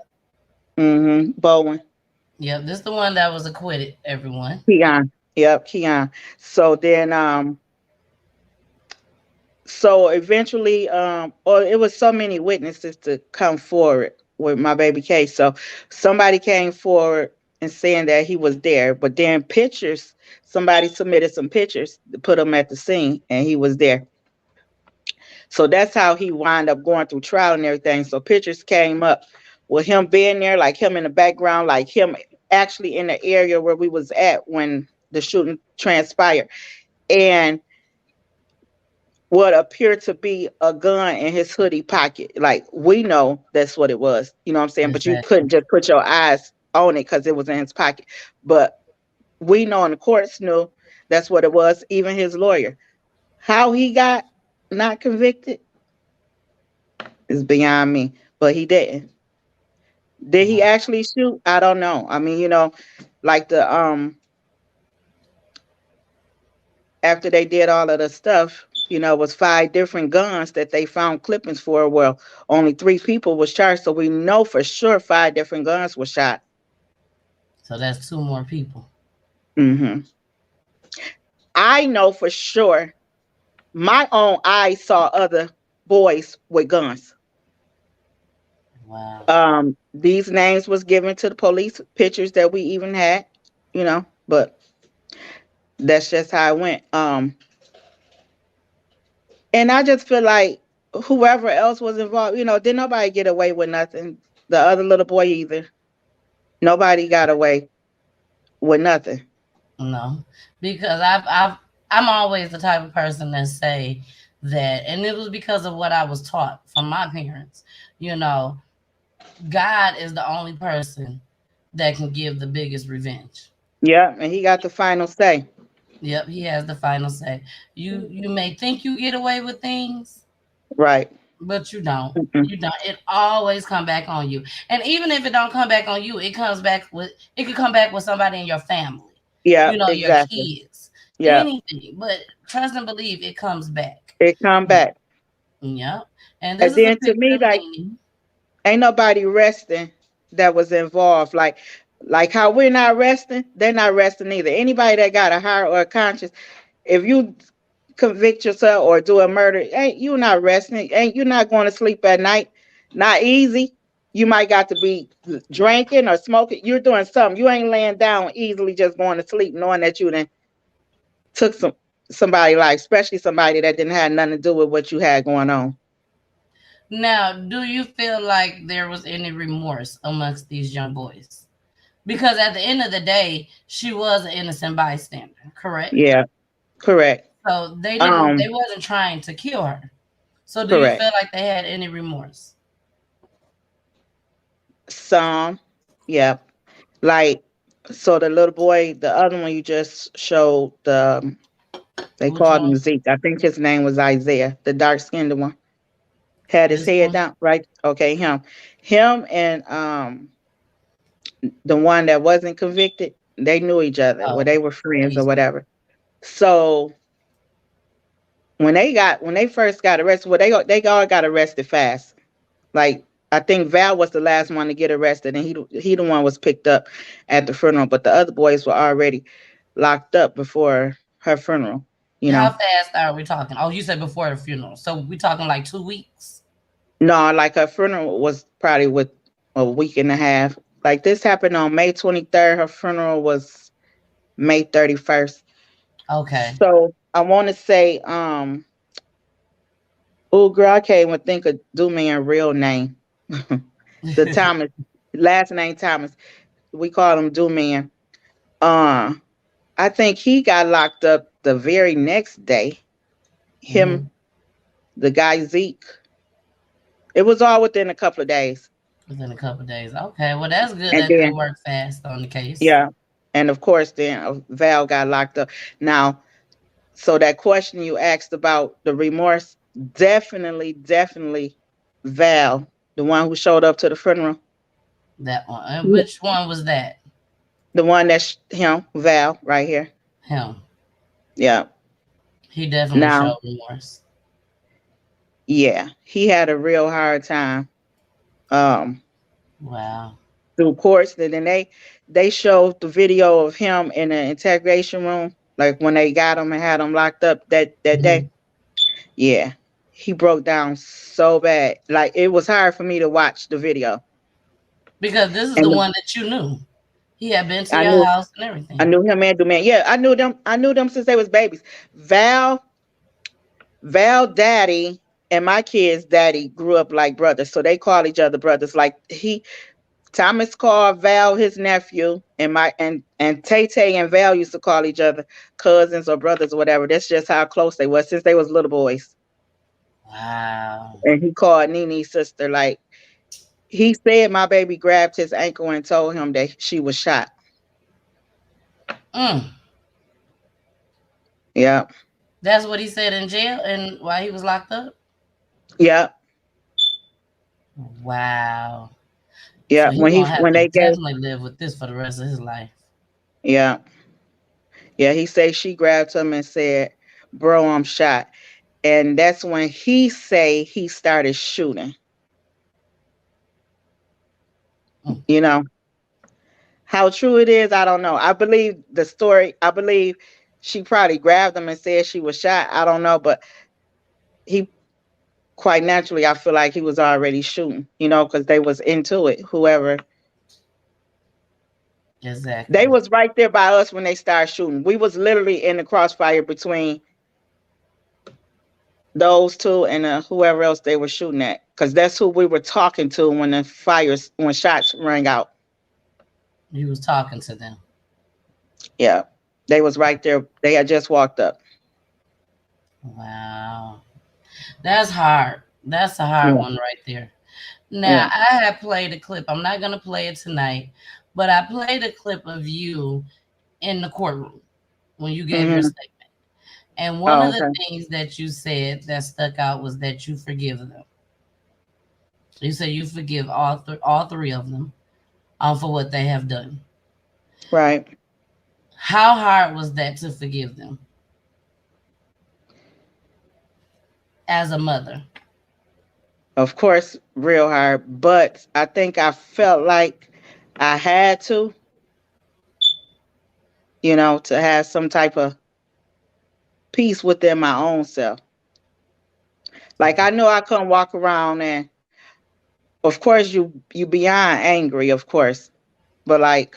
Bowen. Yep, this the one that was acquitted, everyone. Keon. Yep, Keon. So then so eventually or it was so many witnesses to come forward with my baby case. So somebody came forward and saying that he was there, but then pictures, somebody submitted some pictures to put him at the scene and he was there. So that's how he wound up going through trial and everything. So pictures came up with him being there, like him in the background, like him actually in the area where we was at when the shooting transpired. And what appeared to be a gun in his hoodie pocket. Like we know that's what it was. You know what I'm saying? But you Exactly. couldn't just put your eyes on it because it was in his pocket. But we know and the courts knew that's what it was, even his lawyer. How he got not convicted is beyond me. But he didn't. Did he actually shoot? I don't know. I mean, like the after they did all of the stuff, it was 5 different guns that they found clippings for. Well, only 3 people was charged, so we know for sure 5 different guns were shot. So that's two more people. hmm I know for sure. My own eyes saw other boys with guns. Wow. These names was given to the police, pictures that we even had, but that's just how it went. And I just feel like whoever else was involved, didn't nobody get away with nothing. The other little boy either. Nobody got away with nothing. No, because I'm always the type of person that say that, and it was because of what I was taught from my parents. You know, God is the only person that can give the biggest revenge. Yeah, and he got the final say. Yep, he has the final say. You may think you get away with things, Right. but you don't. Mm-mm. You don't. It always come back on you. And even if it don't come back on you, it could come back with somebody in your family. Yeah, Your exactly. kids, Yeah, anything. But trust and believe it comes back. it come back. Yep. And this And is a then to picture me, of like, NENE. ain't nobody resting that was involved. Like how we're not resting, they're not resting either. Anybody that got a heart or a conscience, if you convict yourself or do a murder, ain't you not resting? Ain't you not going to sleep at night? Not easy. You might got to be drinking or smoking. You're doing something. You ain't laying down easily just going to sleep knowing that you then took somebody life, especially somebody that didn't have nothing to do with what you had going on. Now, do you feel like there was any remorse amongst these young boys? Because at the end of the day, she was an innocent bystander, correct? Yeah, correct. So they Um, wasn't trying to kill her. So do you correct. feel like they had any remorse? Some, yeah. Like, so the little boy, the other one you just showed, they Which called him one? Zeke. I think his name was Isaiah, the dark skinned one. Had his This head one? down, right? Okay, him. Him and the one that wasn't convicted, they knew each other, well, Oh, they were friends or easy. whatever. So when they first got arrested, well, they all got arrested fast. Like, I think Val was the last one to get arrested, and he the one was picked up at the funeral. But the other boys were already locked up before her funeral. You How know, fast are we talking? Oh, you said before the funeral. So we talking like 2 weeks? no, like her funeral was probably with a week and a half. Like this happened on May 23rd. Her funeral was May 31st. Okay. So I want to say, oh girl, I can't even think of Duman real name. The Thomas, last name Thomas. We call him Duman. Uh, I think he got locked up the very next day. Mm-hmm. Him, the guy Zeke. It was all within a couple of days. Within a couple of days. Okay. Well, that's good And that they then, worked fast on the case. yeah. And of course, then Val got locked up. Now, so that question you asked about the remorse, definitely Val, the one who showed up to the funeral. That one. And Yeah. which one was that? The one that's him, Val, right here. Him. Yeah. He definitely Now, showed remorse. yeah, he had a real hard time. Um, Wow. through courts. And then they showed the video of him in the interrogation room, like when they got him and had him locked up that Mhm. day. Yeah, he broke down so bad. Like it was hard for me to watch the video. Because this is the And one that you knew. He had been to I your knew house and I everything. knew him and Duman. Yeah, I knew them. I knew them since they was babies. Val daddy and my kids daddy grew up like brothers, so they call each other brothers. Like Thomas called Val his nephew, and Tay Tay and Val used to call each other cousins or brothers or whatever. That's just how close they were since they was little boys. Wow. And he called Nene's sister. Like he said, my baby grabbed his ankle and told him that she was shot. Mm. Yeah, That's what he said in jail and while he was locked up? yeah, Wow. So yeah. he gonna have When to they gave, definitely live with this for the rest of his life. yeah, yeah. He said she grabbed him and said, "Bro, I'm shot." And that's when he say he started shooting. Mm. You know. How true it is, I don't know. I believe the story. I believe she probably grabbed him and said she was shot. I don't know, but he quite naturally, I feel like he was already shooting, because they was into it. Whoever they Exactly. was right there by us when they started shooting. We was literally in the crossfire between those two and whoever else they were shooting at, because that's who we were talking to when shots rang out. He was talking to them. Yeah, they was right there. They had just walked up. Wow. That's hard. That's a hard Yeah, one right there. Now, yeah. I have played a clip. I'm not going to play it tonight, but I played a clip of you in the courtroom when you gave your Hmm. statement. And one Oh, of the okay. things that you said that stuck out was that you forgive them. You said you forgive all three of them for what they have done. Right. How hard was that to forgive them as a mother? Of course, real hard, but I think I felt like I had to have some type of peace within my own self. Like I know I couldn't walk around and of course you beyond angry, of course, but like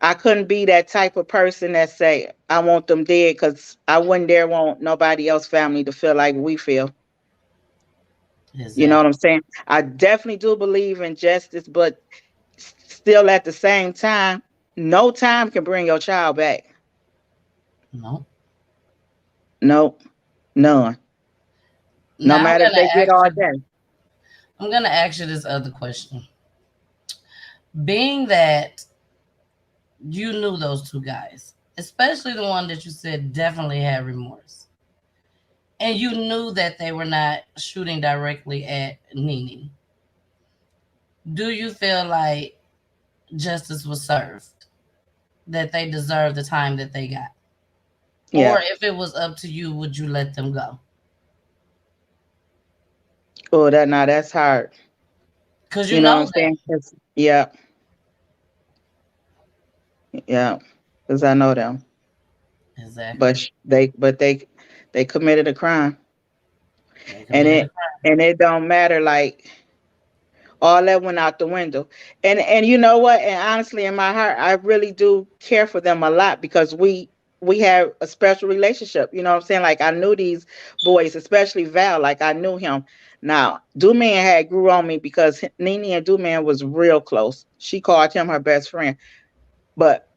I couldn't be that type of person that say I want them dead, because I wouldn't dare want nobody else's family to feel like we feel. Exactly. You know what I'm saying? I definitely do believe in justice, but still at the same time, no time can bring your child back. No. No, none. No Now matter if they get all day. I'm gonna ask you this other question. Being that you knew those two guys, especially the one that you said definitely had remorse, and you knew that they were not shooting directly at NENE, do you feel like justice was served? That they deserved the time that they got? Yeah. Or if it was up to you, would you let them go? Oh, that's hard. Because You know what I'm saying? Yeah. Yeah. Because I know them. Exactly. But they committed a crime. And it don't matter, like all that went out the window. And you know what? And honestly, in my heart, I really do care for them a lot, because we have a special relationship. You know what I'm saying? Like I knew these boys, especially Val, like I knew him. Now, Do-Man had grew on me because NENE and Do-Man was real close. She called him her best friend. But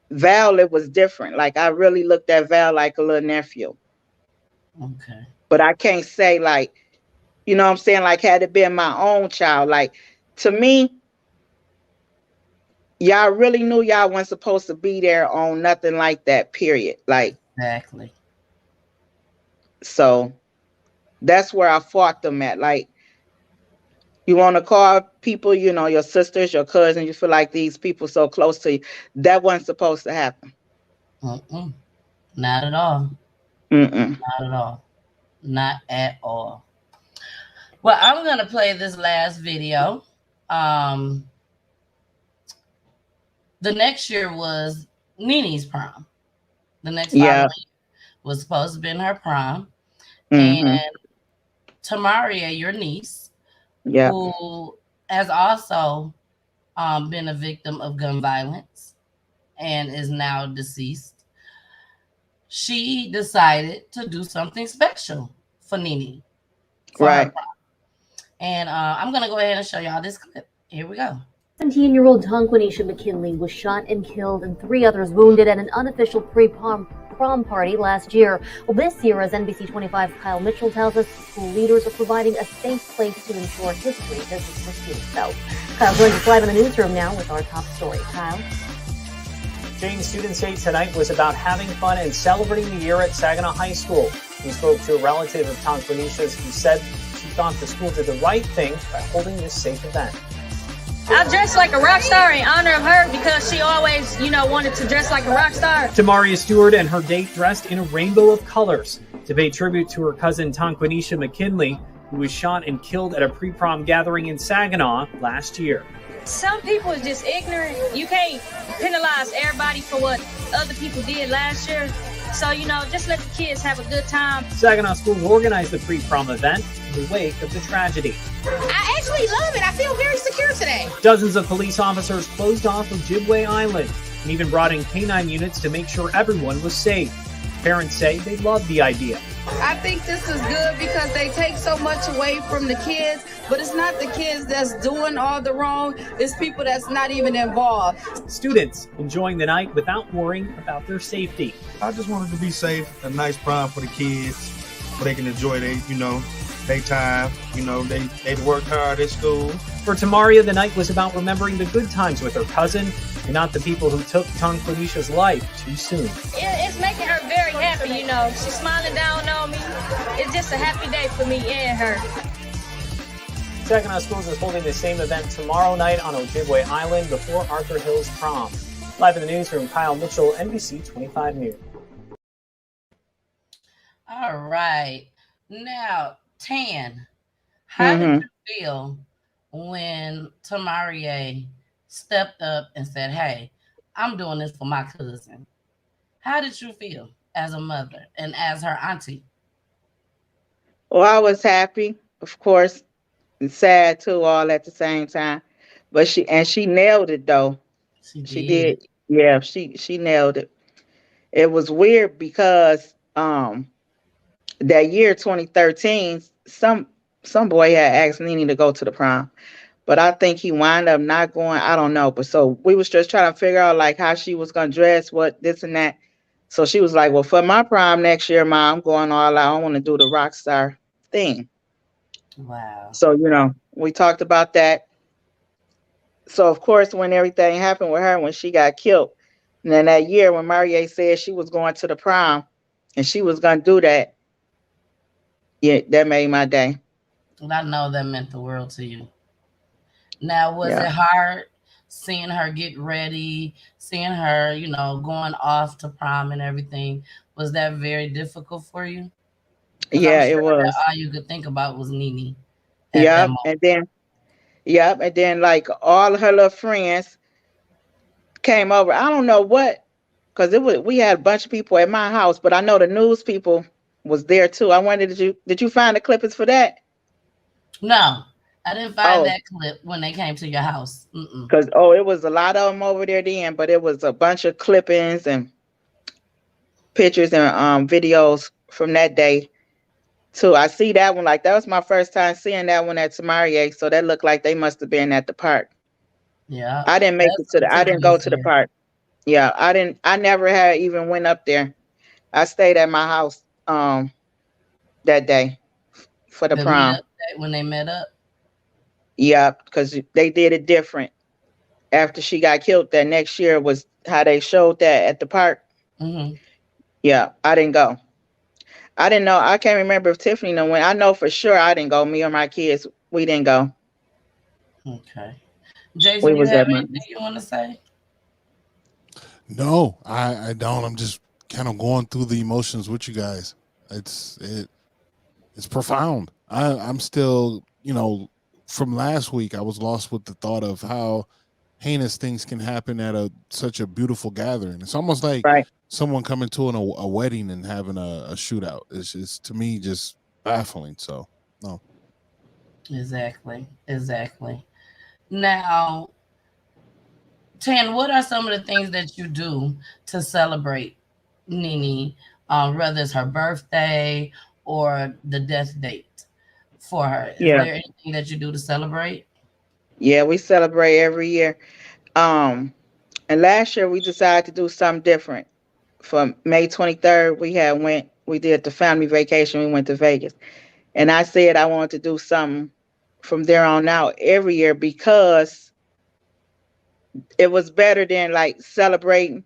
Val, it was different. Like I really looked at Val like a little nephew. Okay. But I can't say like, you know what I'm saying? Like had it been my own child, like to me, y'all really knew y'all weren't supposed to be there on nothing like that, period. Like exactly. So that's where I fought them at. Like you want to call people, you know, your sisters, your cousins, you feel like these people so close to you. That wasn't supposed to happen. Not at all. Mm-mm. Not at all. Not at all. Well, I'm gonna play this last video. The next year was NENE's prom. The next following was supposed to be her prom. And Tamaria, your niece, who has also been a victim of gun violence and is now deceased, she decided to do something special for NENE for her prom. And I'm going to go ahead and show y'all this clip. Here we go. 17-year-old Tangela McKinley was shot and killed and 3 others wounded at an unofficial pre-prom party last year. Well, this year, as NBC 25's Kyle Mitchell tells us, school leaders are providing a safe place to ensure history doesn't repeat itself. Kyle joins us live in the newsroom now with our top story. Kyle? Jane, students say tonight was about having fun and celebrating the year at Saginaw High School. We spoke to a relative of Tanganyisha's who said she thought the school did the right thing by holding this safe event. I dressed like a rock star in honor of her because she always, wanted to dress like a rock star. Tamaria Stewart and her date dressed in a rainbow of colors to pay tribute to her cousin Tanganyisha McKinley, who was shot and killed at a pre-prom gathering in Saginaw last year. Some people is just ignorant. You can't penalize everybody for what other people did last year. So, just let the kids have a good time. Saginaw schools organized the pre-prom event in the wake of the tragedy. I actually love it. I feel very secure today. Dozens of police officers closed off Ojibwe Island and even brought in K-9 units to make sure everyone was safe. Parents say they love the idea. I think this is good because they take so much away from the kids, but it's not the kids that's doing all the wrong, it's people that's not even involved. Students enjoying the night without worrying about their safety. I just wanted to be safe, a nice prom for the kids, so they can enjoy their time. They worked hard at school. For Tamaria, the night was about remembering the good times with her cousin and not the people who took Tanganyisha's life too soon. It's making her very happy, She's smiling down on me. It's just a happy day for me and her. Saginaw Schools is holding the same event tomorrow night on Ojibwe Island before Arthur Hill's prom. Live in the newsroom, Kyle Mitchell, NBC 25 News. All right. Now, Tan, how did you feel when Tamaria stepped up and said, hey, I'm doing this for my cousin? How did you feel as a mother and as her auntie? Well, I was happy, of course. and sad too, all at the same time. But she nailed it though. She She did. did. Yeah, she nailed it. It was weird because that year 2013, some boy had asked Nene to go to the prom. But I think he wound up not going. I don't know. But so we was just trying to figure out like how she was gonna dress, what this and that. So she was like, well, for my prom next year, Ma, I'm going all out. I want to do the rock star thing. Wow. So, we talked about that. So of course, when everything happened with her, when she got killed, and then that year when Marie said she was going to the prom and she was gonna do that, yeah, that made my day. And I know that meant the world to you. Now, was Yeah. it hard seeing her get ready, seeing her, going off to prom and everything? Was that very difficult for you? Because I'm Yeah, sure it that was. all you could think about was Nene at that Yep. moment. And then like all her little friends came over. I don't know what, because we had a bunch of people at my house, but I know the news people was there too. I wondered, did you find the clippings for that? No, I didn't find Oh, that clip when they came to your house. Mm-mm. because it was a lot of them over there then, but it was a bunch of clippings and pictures and videos from that day too. I see that one, like that was my first time seeing that one at Tamarie, so that looked like they must have been at the park. Yeah, I didn't make it that's to what I didn't Tiffany go to the said. park. Yeah, I never had even went up there. I stayed at my house that day for the The prom. meetup when they met up. Yeah, because they did it different. After she got killed, that next year was how they showed that at the park. Mm-hmm. Yeah, I didn't go. I didn't know. I can't remember if Tiffany know when. I know for sure I didn't go. Me or my kids, we didn't go. Okay. We Jason, you was have at my. anything you want to say? No, I don't. I'm just kind of going through the emotions with you guys. It's profound. I'm still, from last week I was lost with the thought of how heinous things can happen at such a beautiful gathering. It's almost like Right. someone coming to a wedding and having a shootout. It's just, to me, just baffling. So no. Exactly. Exactly. Now, Tan, what are some of the things that you do to celebrate Nene, whether it's her birthday or the death date for her? Is Yeah. there anything that you do to celebrate? Yeah, we celebrate every year. Um, and last year we decided to do something different. For May 23rd, we did the family vacation. We went to Vegas. And I said I wanted to do something from there on out every year because it was better than like celebrating.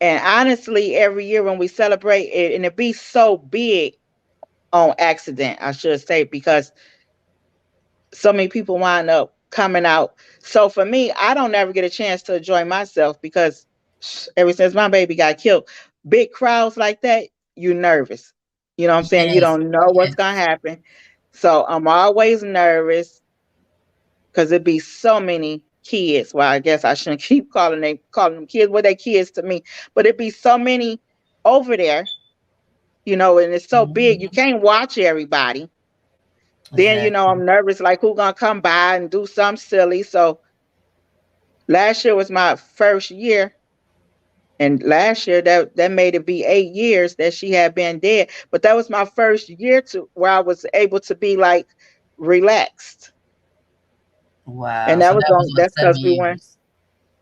And honestly, every year when we celebrate it, and it be so big on accident, I should say, because so many people wind up coming out. So for me, I don't ever get a chance to enjoy myself because ever since my baby got killed, big crowds like that, you nervous. You know what I'm saying? You Yes. don't know what's gonna happen. So I'm always nervous because it be so many kids. Well, I guess I shouldn't keep calling them kids. Well, they kids to me, but it be so many over there, and it's so big you Mhm. can't watch everybody. Then Exactly. I'm nervous, like who gonna come by and do something silly. So last year was my first year, and last year that made it be 8 years that she had been dead. But that was my first year to where I was able to be like relaxed, Wow. and So that was what, that's because seven we went, years?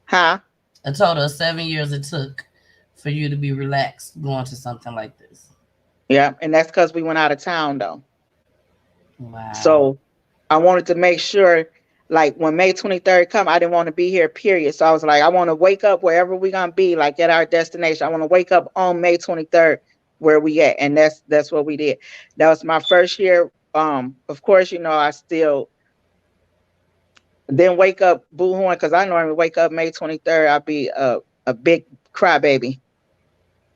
huh? A total of 7 years it took for you to be relaxed going to something like this. Yeah, and that's because we went out of town though. Wow. So I wanted to make sure, like when May 23rd come, I didn't want to be here, period. So I was like, I want to wake up wherever we're gonna be, like at our destination. I want to wake up on May 23rd where we at. And that's what we did. That was my first year. Of course, I still didn't wake up boohooing because I normally wake up May 23rd. I'll be a big crybaby.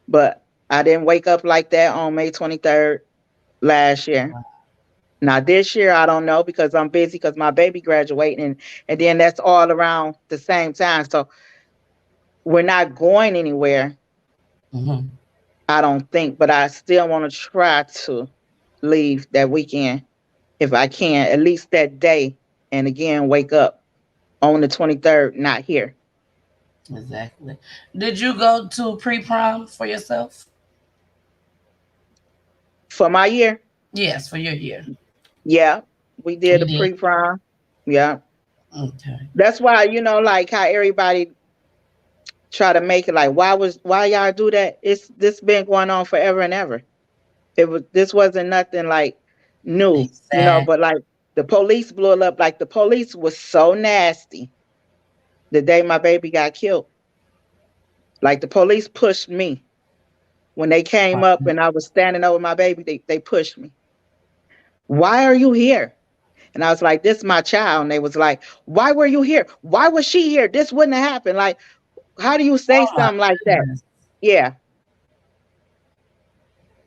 But I didn't wake up like that on May 23rd last year. Now this year I don't know because I'm busy because my baby graduating and then that's all around the same time. So we're not going anywhere, Hmm. I don't think, but I still want to try to leave that weekend. if I can, at least that day, and again wake up on the 23rd, not here. Exactly. Did you go to pre-prom for yourself? For my year, Yes, for your year. yeah, we did You a did. pre-prom. Yeah. Okay. That's why, like how everybody try to make it like, why y'all do that? It's this been going on forever and ever. This wasn't nothing like new, Exactly. but like the police blew it up. Like the police was so nasty the day my baby got killed. Like the police pushed me when they came up and I was standing over my baby, they pushed me. Why are you here? And I was like, this is my child. And they was like, why were you here? Why was she here? This wouldn't have happened. Like, how do you say Oh my something like that? goodness. Yeah.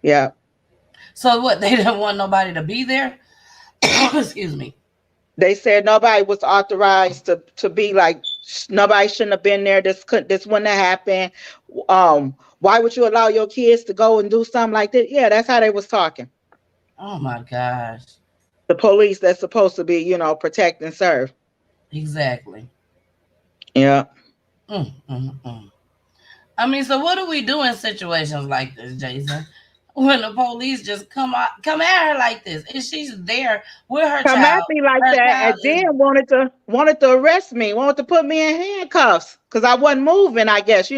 Yeah. So what? They didn't want nobody to be there. Excuse me. They said nobody was authorized to be like, nobody shouldn't have been there. This wouldn't have happened. Why would you allow your kids to go and do something like that? Yeah, that's how they was talking. Oh my gosh. The police that's supposed to be, protect and serve. Exactly. Yeah. I mean, so what do we do in situations like this, Jason? When the police just come at her like this, and she's there with her Come at child. me like Her that, child and is then wanted to arrest me, wanted to put me in handcuffs because I wasn't moving. I guess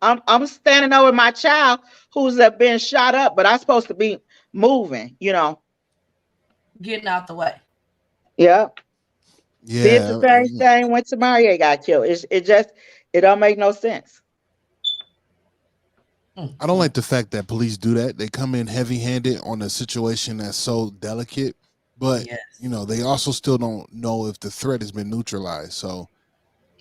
I'm standing over my child who's been shot up, but I'm supposed to be moving. getting out the way. Yeah. Did the Yeah, same thing when Tamaria got killed. It don't make no sense. I don't like the fact that police do that. They come in heavy-handed on a situation that's so delicate, but Yes. they also still don't know if the threat has been neutralized. So,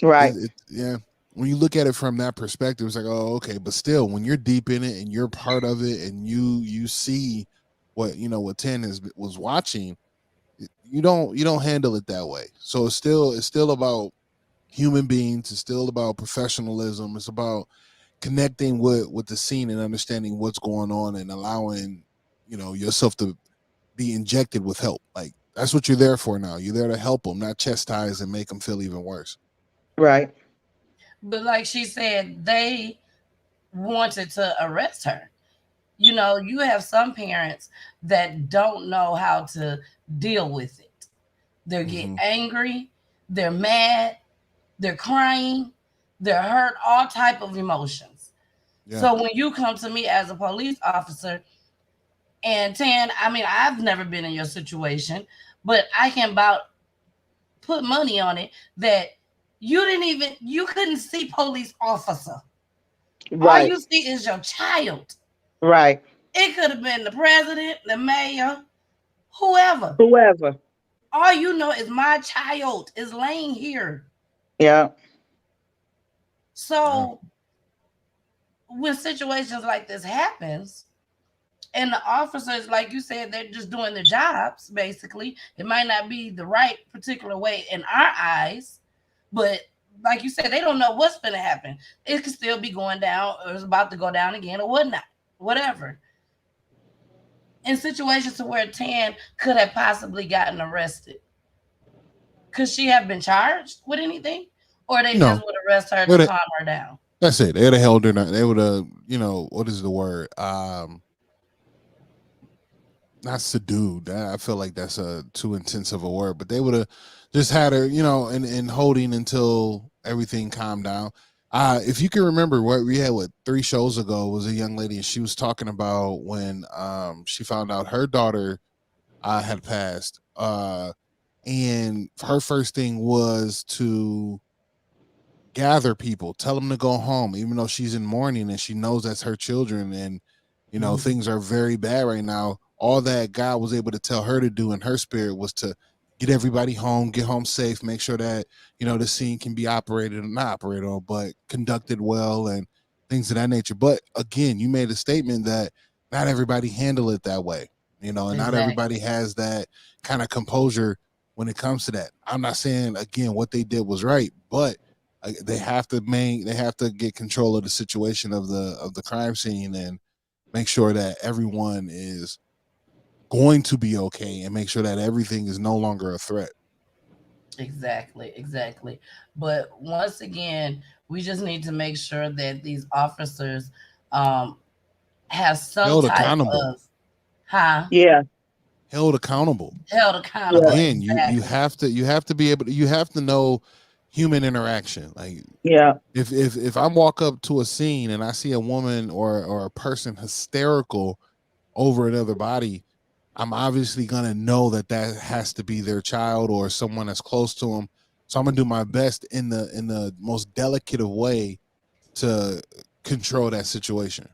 Right. yeah, when you look at it from that perspective, it's like, oh, okay, but still, when you're deep in it and you're part of it, and you see what 10 was watching, you don't handle it that way. So it's still about human beings. It's still about professionalism. It's about connecting with the scene and understanding what's going on and allowing yourself to be injected with help. Like that's what you're there for now. You're there to help them, not chastise and make them feel even worse. Right. But like she said, they wanted to arrest her. You have some parents that don't know how to deal with it. They get angry, they're mad, they're crying, they're hurt, all type of emotions. Yeah. So when you come to me as a police officer, and Tan, I mean, I've never been in your situation, but I can about put money on it that you couldn't see police officer. All Right. you see is your child. Right. It could have been the president, the mayor, whoever. Whoever. All you know is my child is laying here. Yeah. So when situations like this happens, and the officers, like you said, they're just doing their jobs, basically. It might not be the right particular way in our eyes, but like you said, they don't know what's going to happen. It could still be going down, or it's about to go down again, or whatnot, whatever. In situations to where Tan could have possibly gotten arrested, could she have been charged with anything, or they just would arrest her to calm her down? That's it. They would have held her. They would have, what is the word? Not subdued. I feel like that's too intense of a word, but they would have just had her, in holding until everything calmed down. If you can remember, what we had 3 shows ago was a young lady, and she was talking about when she found out her daughter had passed, and her first thing was to gather people, tell them to go home, even though she's in mourning and she knows that's her children, and things are very bad right now. All that God was able to tell her to do in her spirit was to get everybody home, get home safe, make sure that the scene can be operated, not operated on, but conducted well, and things of that nature. But again, you made a statement that not everybody handle it that way, and not everybody has that kind of composure when it comes to that. I'm not saying again what they did was right, but they have to get control of the situation of the crime scene and make sure that everyone is going to be okay and make sure that everything is no longer a threat. Exactly. But once again, we just need to make sure that these officers have some Held type accountable. of Yeah. Held accountable. held accountable. Again, Exactly. you have to be able to, you have to know human interaction. Like, yeah, if I walk up to a scene and I see a woman or a person hysterical over another body, I'm obviously gonna know that has to be their child or someone that's close to them. So I'm gonna do my best in the most delicate of way to control that situation.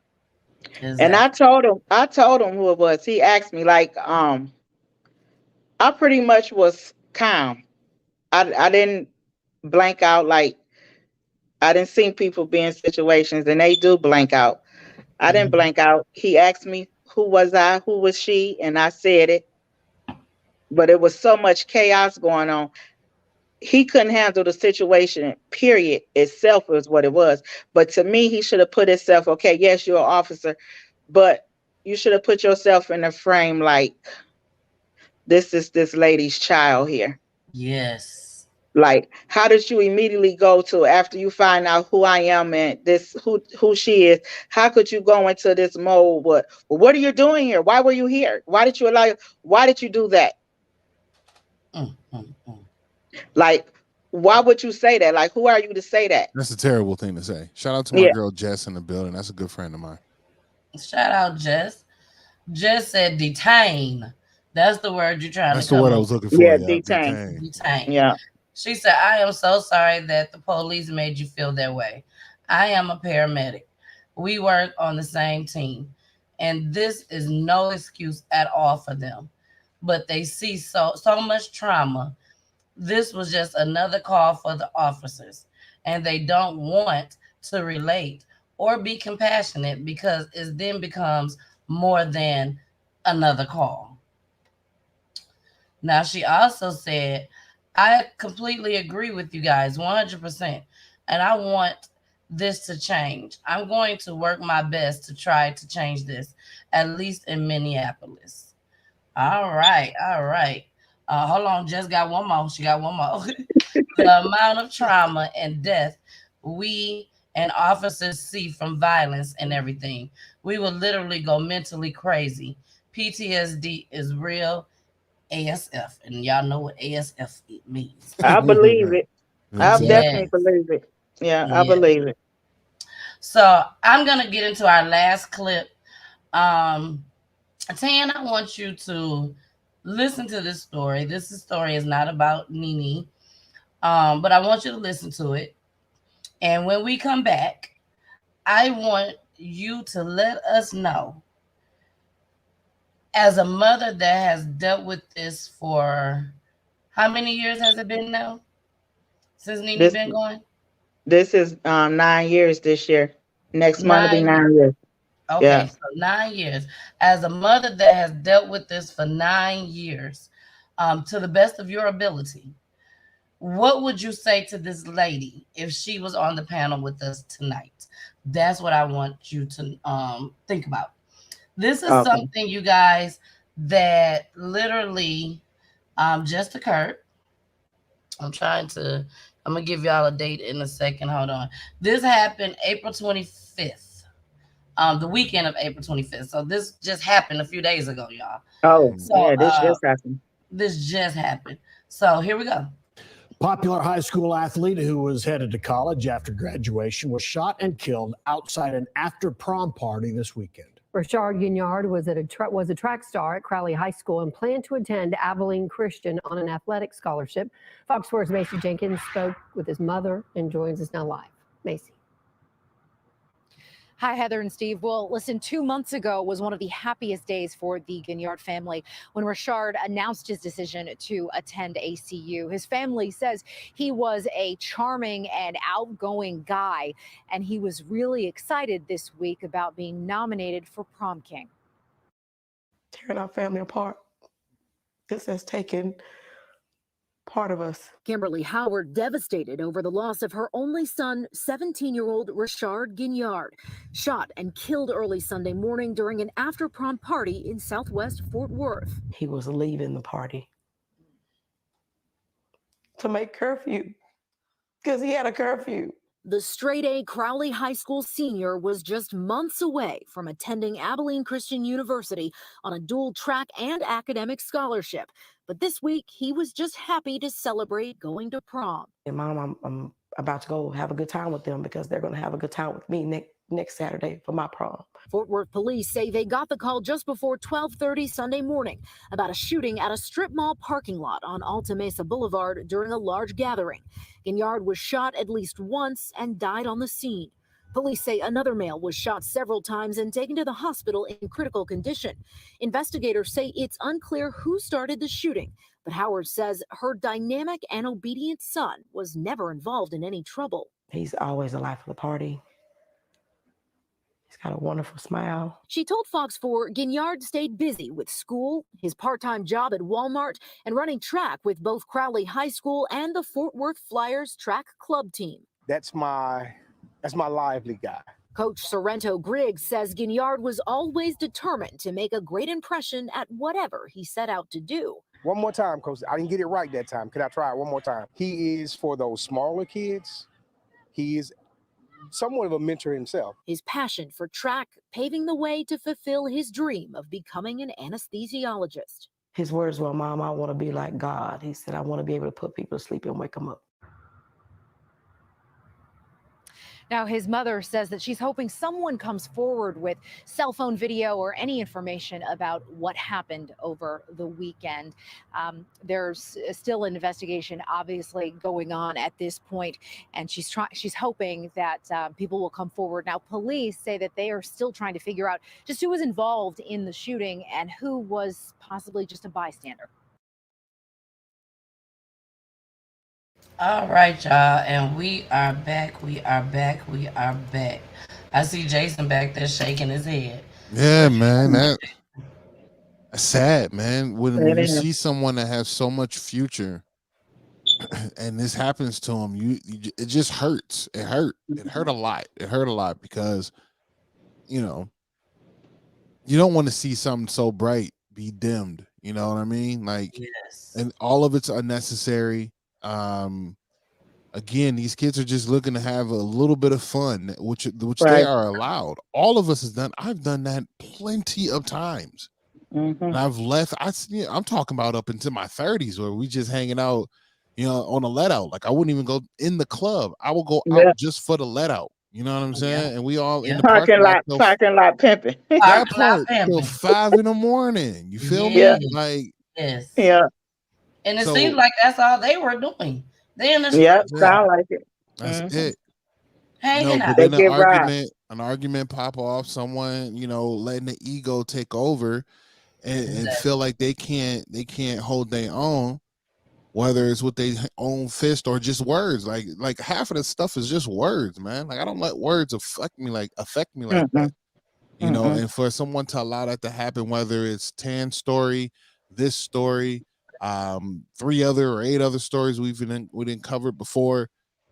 And I told him who it was. He asked me like, I pretty much was calm. I didn't blank out. Like, I didn't see people be in situations and they do blank out. I didn't blank out. He asked me who was I, who was she, and I said it. But it was so much chaos going on. He couldn't handle the situation, period. Itself is what it was. But to me, he should have put himself, okay, yes, you're an officer, but you should have put yourself in a frame like, this is this lady's child here. Yes. Like, how did you immediately go to, after you find out who I am and this who she is? How could you go into this mode? What are you doing here? Why were you here? Why did you why did you do that? Like, why would you say that? Like, who are you to say that? That's a terrible thing to say. Shout out to my girl Jess in the building. That's a good friend of mine. Shout out, Jess. Jess said detain. That's the word you're trying That's to the come word I up was looking with. for. Yeah, Yeah, detain. Detain. Yeah. She said, I am so sorry that the police made you feel that way. I am a paramedic. We work on the same team. And this is no excuse at all for them. But they see so much trauma. This was just another call for the officers. And they don't want to relate or be compassionate because it then becomes more than another call. Now, she also said, I completely agree with you guys, 100%. And I want this to change. I'm going to work my best to try to change this, at least in Minneapolis. All right. Hold on, just got one more. She got one more. The amount of trauma and death we and officers see from violence and everything, we will literally go mentally crazy. PTSD is real. ASF, and y'all know what ASF means. I believe it. I definitely Yes. believe it. Yeah, I Yes. believe it. So I'm gonna get into our last clip. Tan, I want you to listen to this story. This story is not about NENE, but I want you to listen to it. And when we come back, I want you to let us know, as a mother that has dealt with this for how many years has it been now? Since NENE been going? This is 9 years this year. Next month will be 9 years. 9 years. Okay, Yeah. so 9 years. As a mother that has dealt with this for 9 years, to the best of your ability, what would you say to this lady if she was on the panel with us tonight? That's what I want you to think about. This is something, you guys, that literally just occurred. I'm gonna give y'all a date in a second. Hold on. This happened April 25th. The weekend of April 25th. So this just happened a few days ago, y'all. Oh, So yeah, this just happened. This just happened. So here we go. Popular high school athlete who was headed to college after graduation was shot and killed outside an after-prom party this weekend. Rashard Gignard was a track star at Crowley High School and planned to attend Abilene Christian on an athletic scholarship. Fox 4's Macy Jenkins spoke with his mother and joins us now live. Macy. Hi, Heather and Steve. Well, listen, 2 months ago was one of the happiest days for the Gignard family when Rashard announced his decision to attend ACU. His family says he was a charming and outgoing guy, and he was really excited this week about being nominated for Prom King. Tearing our family apart. This has taken part of us. Kimberly Howard devastated over the loss of her only son, 17-year-old Rashard Ginyard, shot and killed early Sunday morning during an after-prom party in Southwest Fort Worth. He was leaving the party to make curfew because he had a curfew. The straight-A Crowley High School senior was just months away from attending Abilene Christian University on a dual track and academic scholarship. But this week, he was just happy to celebrate going to prom. And Mom, I'm about to go have a good time with them because they're going to have a good time with me next Saturday for my prom. Fort Worth police say they got the call just before 12:30 Sunday morning about a shooting at a strip mall parking lot on Alta Mesa Boulevard during a large gathering. Ginyard was shot at least once and died on the scene. Police say another male was shot several times and taken to the hospital in critical condition. Investigators say it's unclear who started the shooting, but Howard says her dynamic and obedient son was never involved in any trouble. He's always the life of the party. He's got a wonderful smile. She told Fox 4 Ginyard stayed busy with school, his part-time job at Walmart, and running track with both Crowley High School and the Fort Worth Flyers track club team. That's my lively guy. Coach Sorrento Griggs says Ginyard was always determined to make a great impression at whatever he set out to do. One more time, Coach. I didn't get it right that time. Could I try it one more time? He is for those smaller kids. He is somewhat of a mentor himself. His passion for track paving the way to fulfill his dream of becoming an anesthesiologist. His words were, Mom, I want to be like God. He said, I want to be able to put people to sleep and wake them up. Now, his mother says that she's hoping someone comes forward with cell phone video or any information about what happened over the weekend. There's still an investigation, obviously, going on at this point, and she's hoping that people will come forward. Now, police say that they are still trying to figure out just who was involved in the shooting and who was possibly just a bystander. All right, y'all, and we are back. We are back. I see Jason back there shaking his head. Yeah, man, that's sad, man. When you see someone that has so much future, and this happens to him, it just hurts. It hurt a lot. It hurt a lot because, you don't want to see something so bright be dimmed. You know what I mean? Like, yes. And all of it's unnecessary. Again, these kids are just looking to have a little bit of fun, which right. They are allowed. All of us has done. I've done that plenty of times. And I've left. I'm talking about up into my 30s where we just hanging out, on a let out. Like I wouldn't even go in the club. I will go out just for the let out. You know what I'm saying? Yeah. And we all in the parking lot pimping. That part till 5 in the morning. You feel me? Like yeah. And it seems like that's all they were doing. They in the sound like it. That's it. Hanging out. But then an argument pop off, someone, letting the ego take over and feel like they can't hold their own, whether it's with their own fist or just words. Like half of the stuff is just words, man. Like I don't let words affect me like that. And for someone to allow that to happen, whether it's Tan's story, this story, 3 other or 8 other stories we didn't cover before,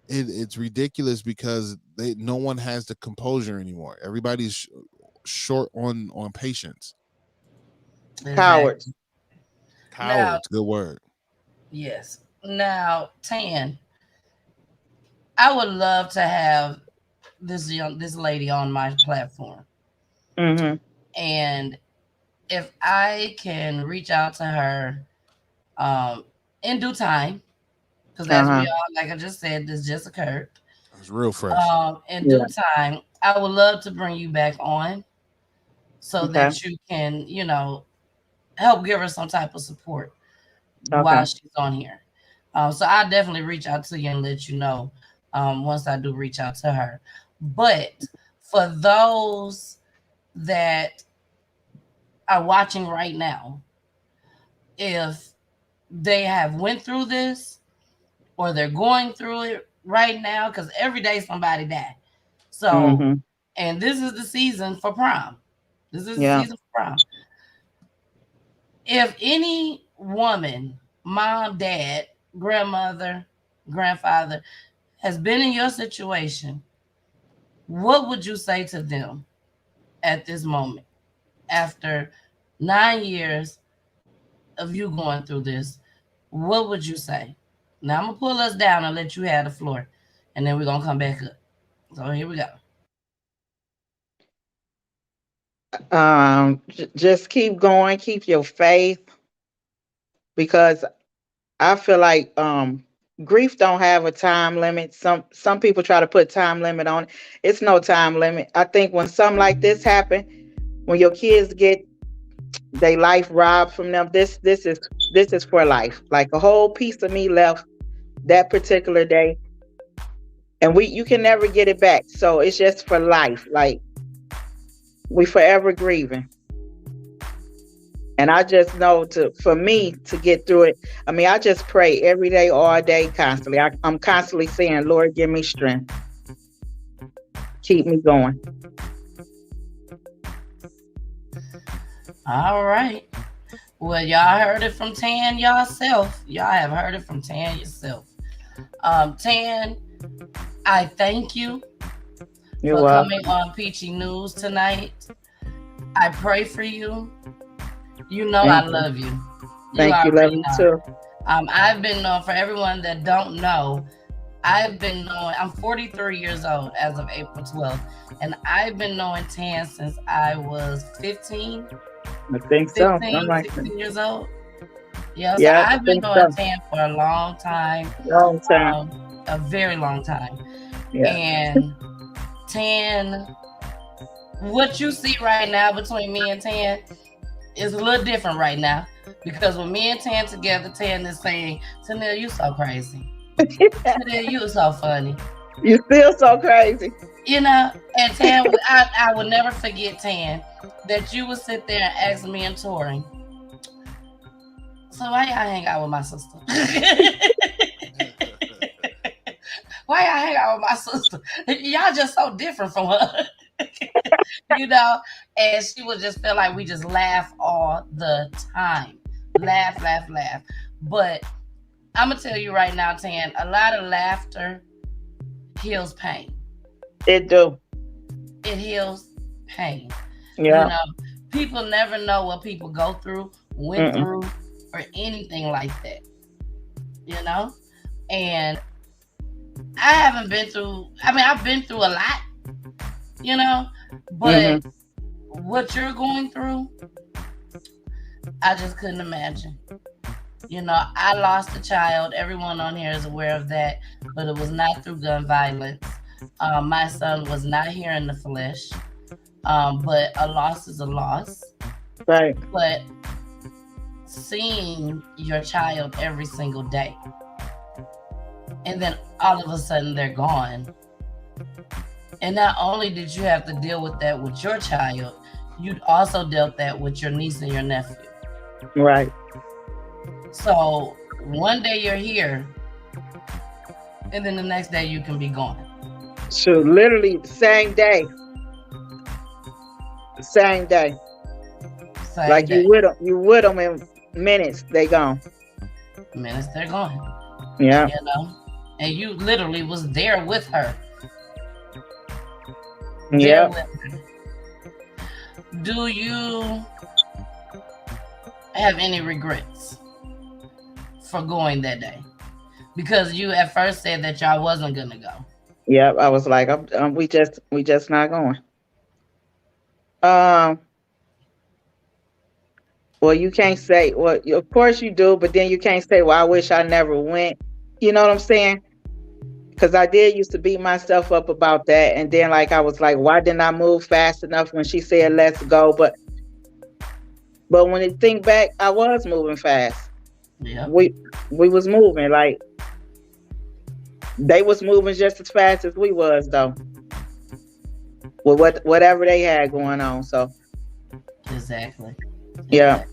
it's ridiculous because no one has the composure anymore. Everybody's short on patience. Cowards. Now, good word. Yes. Now, Tan, I would love to have this lady on my platform. And if I can reach out to her in due time, because as we all, like I just said, this just occurred. It's real fresh. In due time, I would love to bring you back on so that you can, help give her some type of support while she's on here. So I'll definitely reach out to you and let you know once I do reach out to her. But for those that are watching right now, if they have went through this or they're going through it right now, because every day somebody died. So, and this is the season for prom. This is the season for prom. If any woman, mom, dad, grandmother, grandfather has been in your situation, what would you say to them at this moment after 9 years of you going through this? What would you say? Now I'm gonna pull us down and let you have the floor, and then we're gonna come back up. So here we go. Just keep going, keep your faith, because I feel like grief don't have a time limit. Some people try to put time limit on it. It's no time limit. I think when something like this happen, when your kids get their life robbed from them, this is for life. Like a whole piece of me left that particular day, and you can never get it back. So it's just for life. Like we forever grieving. And I just know for me to get through it, I mean, I just pray every day, all day, constantly. I'm constantly saying, Lord, give me strength. Keep me going. All right. Well, y'all heard it from Tan yourself. Y'all have heard it from Tan yourself. Tan, I thank you You're for welcome. coming on Peachy News tonight. I pray for you. You know I love you. Thank you. Love you too. I've been known, for everyone that don't know, I've been knowing, I'm 43 years old as of April 12th, and I've been knowing Tan since I was 15. I think so. 16 years old. Yeah, so Yeah, I've been knowing Tan for a long time. Long time. A very long time. Yeah. And Tan, what you see right now between me and Tan is a little different right now, because when me and Tan together, Tan is saying, Tanel, you so crazy. Tanel, you so funny. You feel so crazy. You know, and Tan, I will never forget, Tan, that you would sit there and ask me and Tori, so why y'all hang out with my sister? Why y'all hang out with my sister? Y'all just so different from her. You know, and she would just feel like we just laugh all the time. Laugh. But I'm going to tell you right now, Tan, a lot of laughter heals pain. It do. It heals pain. Yeah. You know, people never know what people go through, went through, or anything like that. You know? And I haven't been through, I've been through a lot, you know, but what you're going through, I just couldn't imagine. You know, I lost a child. Everyone on here is aware of that, but it was not through gun violence. My son was not here in the flesh, but a loss is a loss. Right. But seeing your child every single day, and then all of a sudden they're gone. And not only did you have to deal with that with your child, you also dealt that with your niece and your nephew. Right. So one day you're here, and then the next day you can be gone. So literally the same day. Same day. Same like day. you with them in minutes, they gone. Minutes they're gone. Yeah. You know? And you literally was there with her. Yeah. Do you have any regrets for going that day? Because you at first said that y'all wasn't gonna go. Yeah, I was like, we just not going. Well, you can't say, well, of course you do, but then you can't say, well, I wish I never went. You know what I'm saying? Because I did used to beat myself up about that. And then like, I was like, why didn't I move fast enough when she said, let's go? But when you think back, I was moving fast. Yeah. We was moving, like they was moving just as fast as we was though. With whatever they had going on. So Exactly. yeah.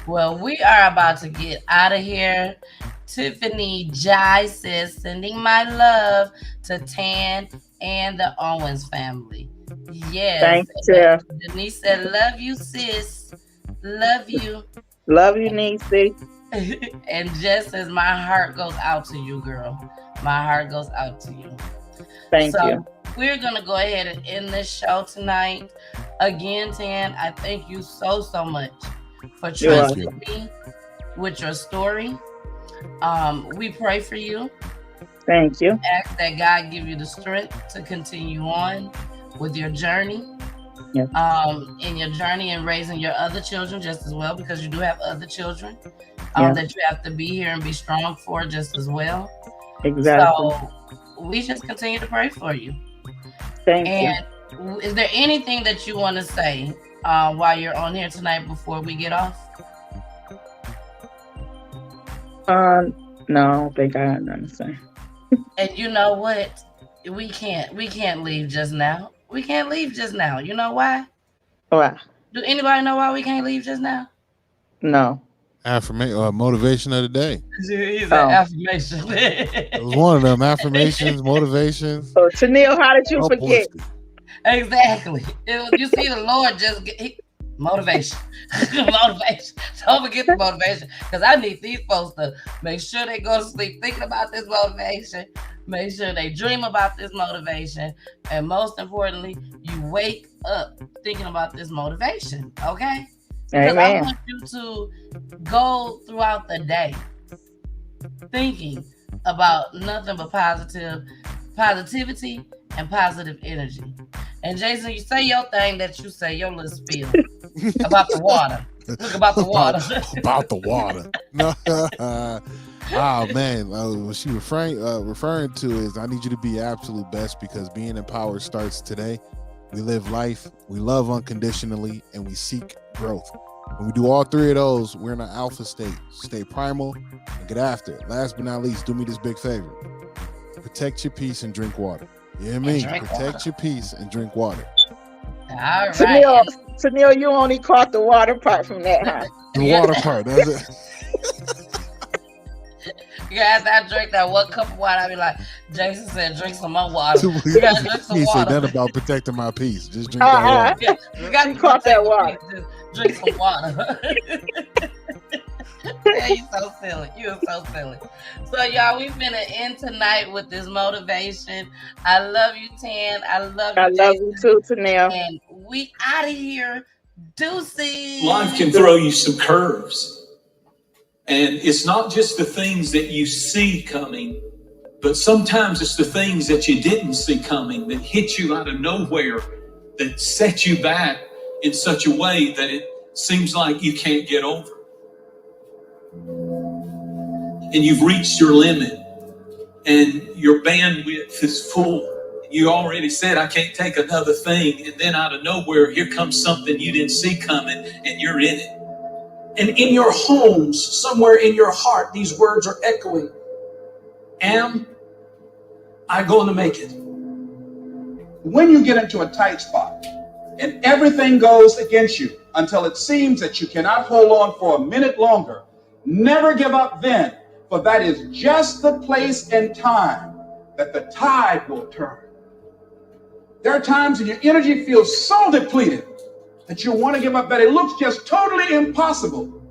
Well, we are about to get out of here. Tiffany Jai says, sending my love to Tan and the Owens family. Yes. Thanks, Tiff. Denise said, love you, sis. Love you. Love you, Niecy. And just as my heart goes out to you, girl, my heart goes out to you. Thank you. We're going to go ahead and end this show tonight. Again, Tan, I thank you so much for trusting me with your story. We pray for you. Thank you. Ask that God give you the strength to continue on with your journey. Yes. In your journey and raising your other children just as well, because you do have other children that you have to be here and be strong for just as well. Exactly. So we just continue to pray for you. Thank you. And is there anything that you want to say while you're on here tonight before we get off? No, I don't think I have nothing to say. And you know what? We can't leave just now. We can't leave just now. You know why? Why? Do anybody know why we can't leave just now? No. Motivation of the day. He's an affirmation. It was one of them affirmations, motivations. So, Tennille, how did you forget? Exactly. You see, the Lord just motivation. Motivation. Don't forget the motivation, because I need these folks to make sure they go to sleep thinking about this motivation. Make sure they dream about this motivation. And most importantly, you wake up thinking about this motivation. Okay? Because I want you to go throughout the day thinking about nothing but positivity and positive energy. And Jason, you say your thing that you say, your little spiel about the water. Look about the water. About the water. No. Oh man, what she referring to is I need you to be absolute best, because being empowered starts today. We live life, we love unconditionally, and we seek growth. When we do all three of those, we're in an alpha state. Stay primal and get after it. Last but not least, do me this big favor. Protect your peace and drink water. You hear me? Protect your peace and drink water. All right. Tennille, you only caught the water part from that, huh? The water part, that's it. You guys, I drink that one cup of water. I be like, Jason said, drink some more water. You gotta drink some He water. said nothing about protecting my peace. Just drink that water. Yeah, you got to caught that water. Drink some water. Yeah, you so silly. You are so silly. So, y'all, we've been to end tonight with this motivation. I love you, Tan. I love you, I love you too, Tennille. And we out of here. Deuces. Life can throw you some curves. And it's not just the things that you see coming, but sometimes it's the things that you didn't see coming that hit you out of nowhere, that set you back in such a way that it seems like you can't get over. And you've reached your limit and your bandwidth is full. You already said, I can't take another thing. And then out of nowhere, here comes something you didn't see coming and you're in it. And in your homes, somewhere in your heart, these words are echoing. Am I going to make it? When you get into a tight spot and everything goes against you until it seems that you cannot hold on for a minute longer, never give up then, for that is just the place and time that the tide will turn. There are times when your energy feels so depleted that you want to give up, that it looks just totally impossible.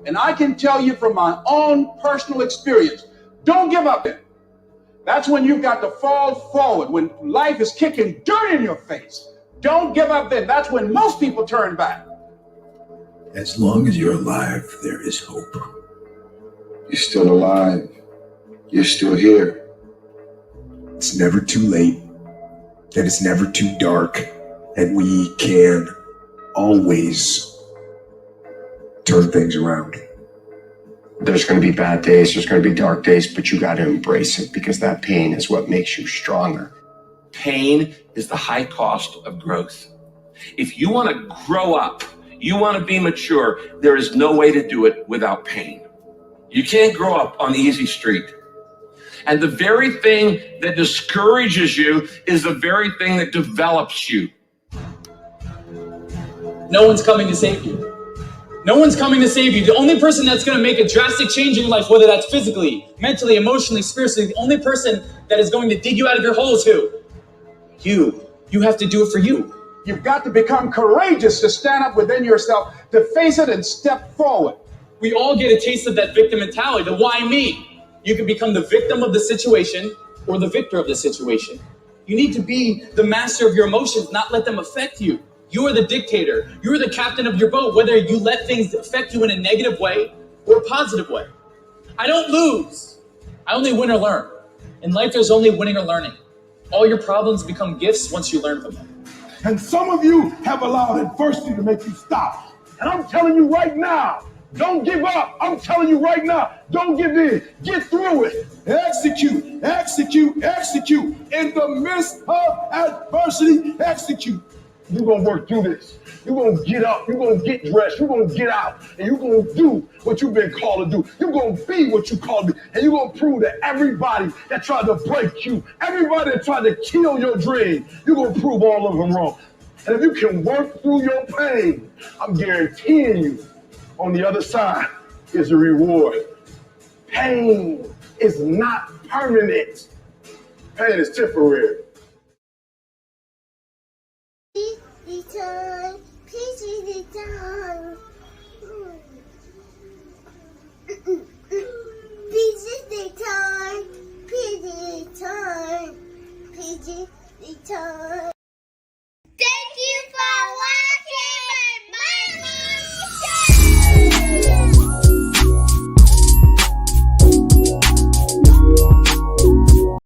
And I can tell you from my own personal experience, don't give up then. That's when you've got to fall forward, when life is kicking dirt in your face. Don't give up then. That's when most people turn back. As long as you're alive, there is hope. You're still alive. You're still here. It's never too late, that it's never too dark, and we can always turn things around. There's going to be bad days, there's going to be dark days, but you got to embrace it, because that pain is what makes you stronger. Pain is the high cost of growth. If you want to grow up, you want to be mature, there is no way to do it without pain. You can't grow up on easy street. And the very thing that discourages you is the very thing that develops you. No one's coming to save you. No one's coming to save you. The only person that's going to make a drastic change in your life, whether that's physically, mentally, emotionally, spiritually, the only person that is going to dig you out of your hole is who? You. You have to do it for you. You've got to become courageous to stand up within yourself, to face it and step forward. We all get a taste of that victim mentality, the why me? You can become the victim of the situation or the victor of the situation. You need to be the master of your emotions, not let them affect you. You are the dictator. You're the captain of your boat, whether you let things affect you in a negative way or a positive way. I don't lose. I only win or learn. In life, there's only winning or learning. All your problems become gifts once you learn from them. And some of you have allowed adversity to make you stop. And I'm telling you right now, don't give up. I'm telling you right now, don't give in. Get through it. Execute, execute, execute. In the midst of adversity, execute. You're going to work through this. You're going to get up. You're going to get dressed. You're going to get out. And you're going to do what you've been called to do. You're going to be what you called to be. And you're going to prove to everybody that tried to break you, everybody that tried to kill your dream, you're going to prove all of them wrong. And if you can work through your pain, I'm guaranteeing you, on the other side is a reward. Pain is not permanent. Pain is temporary. Return, PEACHY return. PEACHY return, PEACHY return, PEACHY return.